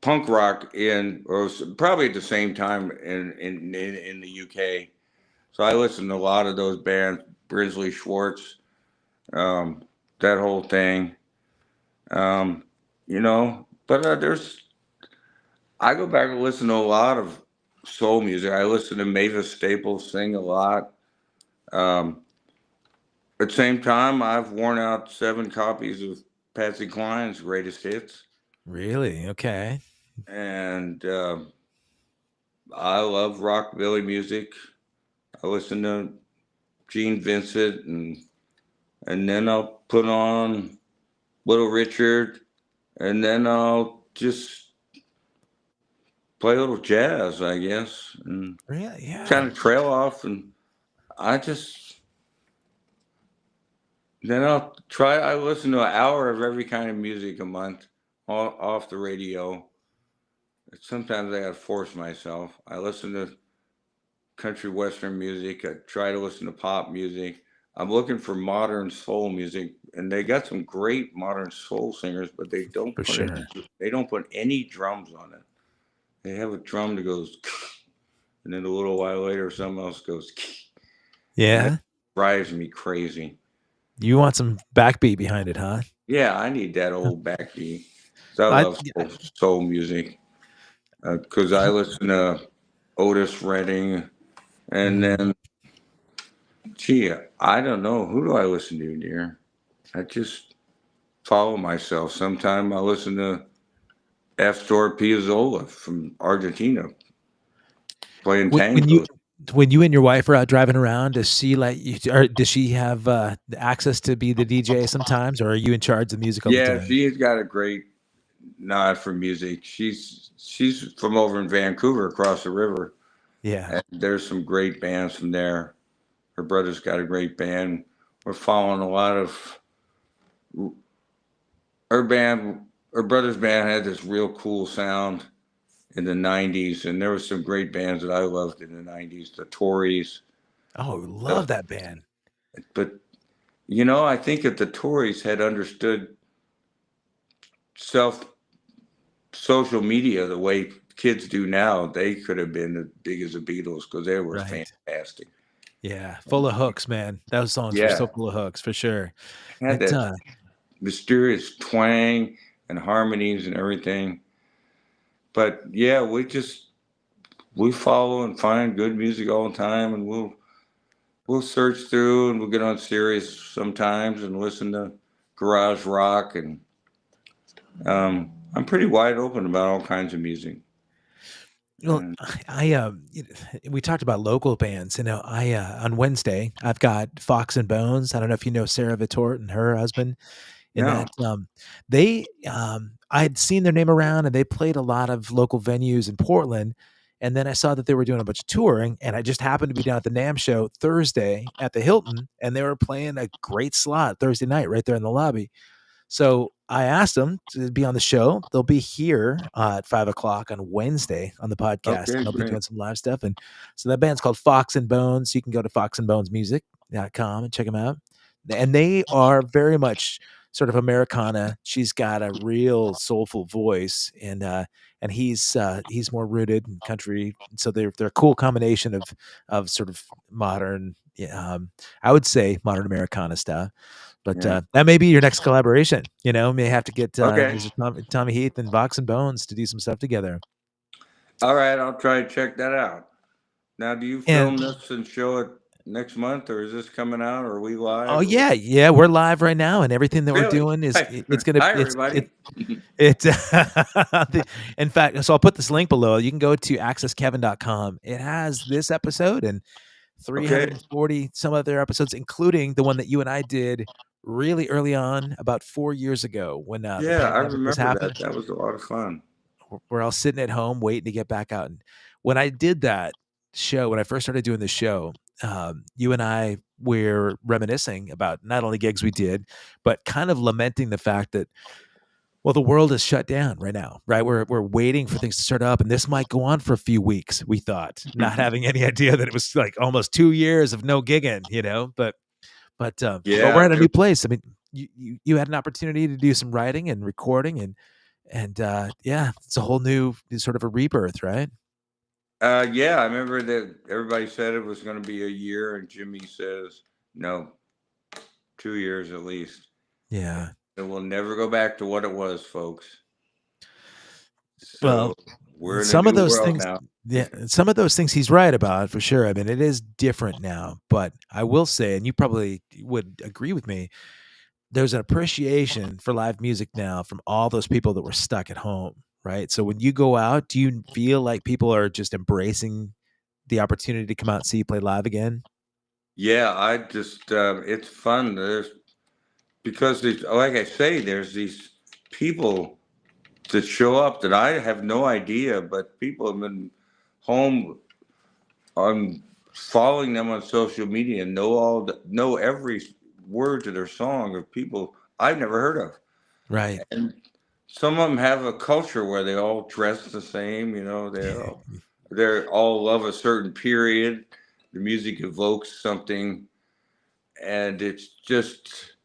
punk rock or it was probably at the same time in the UK. So I listened to a lot of those bands, Brisley Schwartz, um, that whole thing. Um, but I go back and listen to a lot of soul music. I listen to Mavis Staples sing a lot. Um, at the same time, I've worn out 7 copies of Patsy Cline's greatest hits, Really? Okay. and I love rockabilly music. I listen to Gene Vincent, and then I'll put on Little Richard, and then I'll just play a little jazz, I guess, and Really? Yeah. kind of trail off. And I just then I'll try. I listen to an hour of every kind of music a month off the radio. Sometimes I gotta force myself. I listen to country western music. I try to listen to pop music. I'm looking for modern soul music, and they got some great modern soul singers, but For sure. they don't put any drums on it. They have a drum that goes, and then a little while later, something else goes, and that Yeah. drives me crazy. You want some backbeat behind it, huh? Yeah, I need that old backbeat. So I I, love soul music because I listen to Otis Redding, and mm, then, gee, I don't know. Who do I listen to, dear? I just follow myself. Sometime I listen to Astor Piazzolla from Argentina playing when you tangos. when you and your wife are out driving around, does she let you, or does she have access to be the DJ sometimes, or are you in charge of the music all the Yeah, time? she's got a great nod for music. She's from over in Vancouver, across the river, Yeah. and there's some great bands from there. Her brother's got a great band. We're following a lot of her band. Her brother's band had this real cool sound in the '90s, and there were some great bands that I loved in the '90s. The Tories, Oh, uh, love that band. but I think if the Tories had understood self social media the way kids do now, they could have been as big as the Beatles because they were Right. fantastic. Yeah. Full of hooks, man. Those songs were so Yeah, full of hooks for sure. had It that mysterious twang and harmonies and everything. But yeah, we follow and find good music all the time, and we'll search through and we'll get on Sirius sometimes and listen to garage rock, and I'm pretty wide open about all kinds of music. well, And we talked about local bands. I on Wednesday I've got Fox and Bones. I don't know if you know Sarah Vitort and her husband. In yeah, that they I had seen their name around and they played a lot of local venues in Portland. And then I saw that they were doing a bunch of touring, and I just happened to be down at the NAMM show Thursday at the Hilton, and they were playing a great slot Thursday night right there in the lobby. So I asked them to be on the show. They'll be here at 5 o'clock on Wednesday on the podcast, okay, and they'll be great. doing some live stuff. And so that band's called Fox and Bones. You can go to foxandbonesmusic.com and check them out. And they are very much sort of Americana. She's got a real soulful voice, and he's more rooted in country. So they're a cool combination of sort of modern, yeah, I would say modern Americana stuff. But Yeah, that may be your next collaboration. May have to get okay, Mr. Tommy Heath and Vox and Bones to do some stuff together. all right. I'll try to check that out. Now, do you And film this and show it next month, or is this coming out? Or are we oh live? Or yeah, yeah, we're live right now, and everything that we're really? doing is Hi, it's gonna hi, it's everybody. it in fact, so I'll put this link below. You can go to accesskevin.com. It has this episode and Okay. 340 some other episodes, including the one that you and I did really early on about 4 years ago when the Yeah, I pandemic was remember that. happening. That was a lot of fun. We're all sitting at home waiting to get back out. And when I did that show, when I first started doing the show, you and I were reminiscing about not only gigs we did, but kind of lamenting the fact that, well, the world is shut down right now, right? We're waiting for things to start up, and this might go on for a few weeks. We thought, not having any idea that it was like almost 2 years of no gigging, but But we're Yeah, at a new place. I mean, you had an opportunity to do some writing and recording, and yeah, it's a whole new sort of a rebirth, right? yeah. I remember that everybody said it was going to be a year, and Jimmy says no, 2 years at least. Yeah. It will never go back to what it was, folks. Well, So we're in a some of new those world things, now. yeah, some of those things he's right about for sure. I mean, it is different now, but I will say, and you probably would agree with me, there's an appreciation for live music now from all those people that were stuck at home, right? So when you go out, do you feel like people are just embracing the opportunity to come out and see you play live again? Yeah, I just it's fun. There's because like I say, there's these people that show up that I have no idea, but people have been home on following them on social media and know every word to their song of people I've never heard of. Right. And some of them have a culture where they all dress the same, they're all love a certain period. The music evokes something, and it's just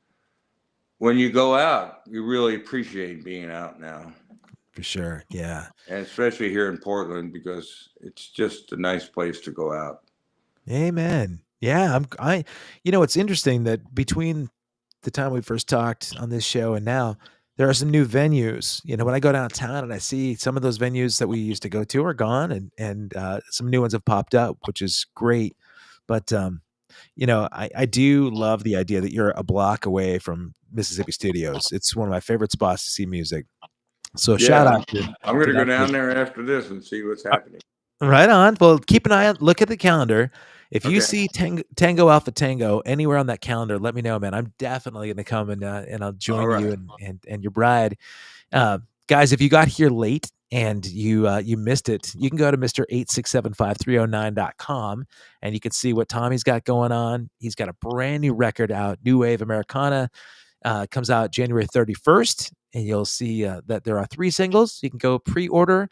when you go out, you really appreciate being out now, For sure. Yeah. and especially here in Portland because it's just a nice place to go out. Amen. Yeah, it's interesting that between the time we first talked on this show and now, there are some new venues. When I go downtown and I see some of those venues that we used to go to are gone, and some new ones have popped up, which is great. But I do love the idea that you're a block away from Mississippi Studios. It's one of my favorite spots to see music. So shout Yeah, out to I'm going to go that place. down there after this and see what's happening. Right on. Well, keep an eye out. Look at the calendar. If you Okay. see Tango Alpha Tango anywhere on that calendar, let me know, man. I'm definitely going to come and I'll All join right. you and your bride. Guys, if you got here late and you missed it, you can go to Mr. 8675309.com and you can see what Tommy's got going on. He's got a brand new record out, New Wave Americana. Comes out January 31st, and you'll see that there are 3 singles. You can go pre-order,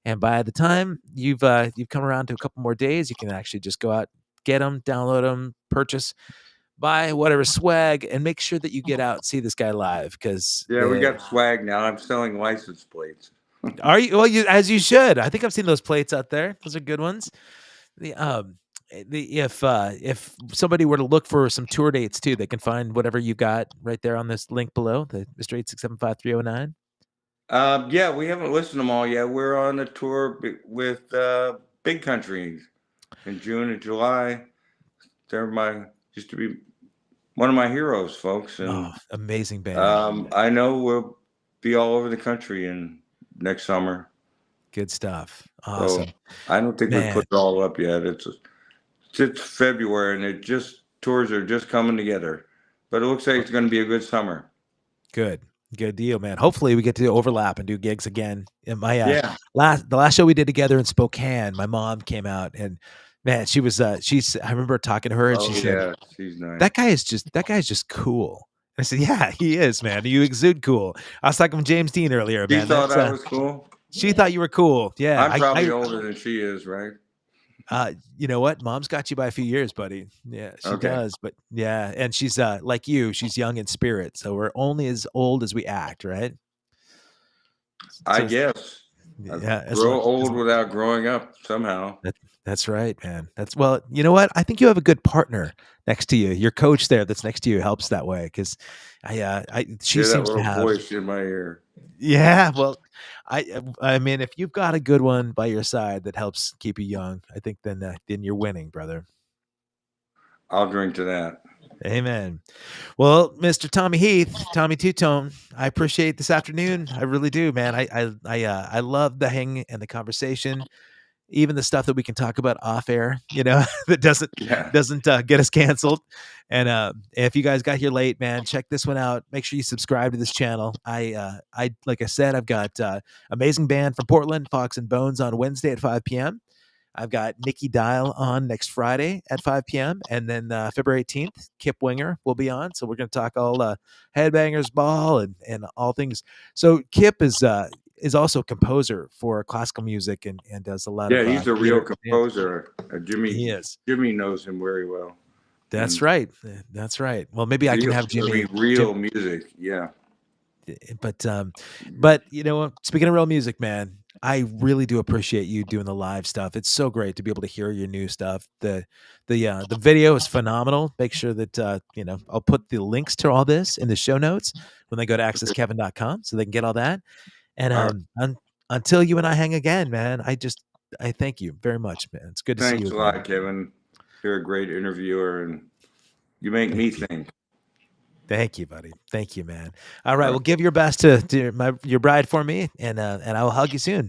and by the time you've come around to a couple more days, you can actually just go out, get them, download them, purchase, buy whatever swag, and make sure that you get out and see this guy live because Yeah, we got swag now. I'm selling license plates. are you well you as you should. I think I've seen those plates out there. Those are good ones. The if somebody were to look for some tour dates too, they can find whatever you got right there on this link below, the Mr. 8675309. Yeah, we haven't listed them all yet. We're on a tour with Big Country in June and July. They're used to be one of my heroes, folks, Oh, and amazing band. I know we'll be all over the country in next summer. Good stuff. So Awesome. I don't think we Man, put it all up yet. It's February, and tours are just coming together. But it looks like it's going to be a good summer. good. Good deal, man. Hopefully we get to overlap and do gigs again. And my Yeah. the last show we did together in Spokane, my mom came out and man, I remember talking to her and Oh she said, yeah, she's nice. that guy's just cool. I said, yeah, he is, man. You exude cool. I was talking with James Dean earlier, She man. thought I was cool. She thought you were cool. Yeah. I'm probably older than she is, right? You know what? Mom's got you by a few years, buddy. Yeah, she Okay. does. But yeah, and she's like you, she's young in spirit. So we're only as old as we act, right? I So guess. I yeah, grow old without growing up somehow. that's right, man. Well, you know what? I think you have a good partner next to you. Your coach there that's next to you helps that way because she Hear that seems to little have. voice in my ear. Yeah, well, I mean, if you've got a good one by your side that helps keep you young, I think then you're winning, brother. I'll drink to that. Amen. Well, Mr. Tommy Heath, Tommy Tutone, I appreciate this afternoon. I really do, man. I love the hang and the conversation, even the stuff that we can talk about off air. That doesn't Yeah. get us canceled. And if you guys got here late, man, check this one out. Make sure you subscribe to this channel. I like I said, I've got amazing band from Portland, Fox and Bones on Wednesday at 5 p.m. I've got Nikki Dial on next Friday at 5 p.m. And then February 18th, Kip Winger will be on. So we're going to talk all Headbangers Ball and all things. So Kip is also a composer for classical music and does a lot of Yeah, he's a real theater. composer. He is. Jimmy knows him very well. That's and right. That's right. Well, maybe I can real, have I Jimmy. mean, real music. Yeah. But but you know, speaking of real music, man, I really do appreciate you doing the live stuff. It's so great to be able to hear your new stuff. The video is phenomenal. Make sure that you know, I'll put the links to all this in the show notes when they go to accesskevin.com so they can get all that. And All right. until you and I hang again, man, I thank you very much, man. It's good to see you Thanks a again. lot, Kevin. You're a great interviewer, and you make Thank me you. think. Thank you, buddy. Thank you, man. All right. All Well, right. give your best to your bride for me, and I will hug you soon.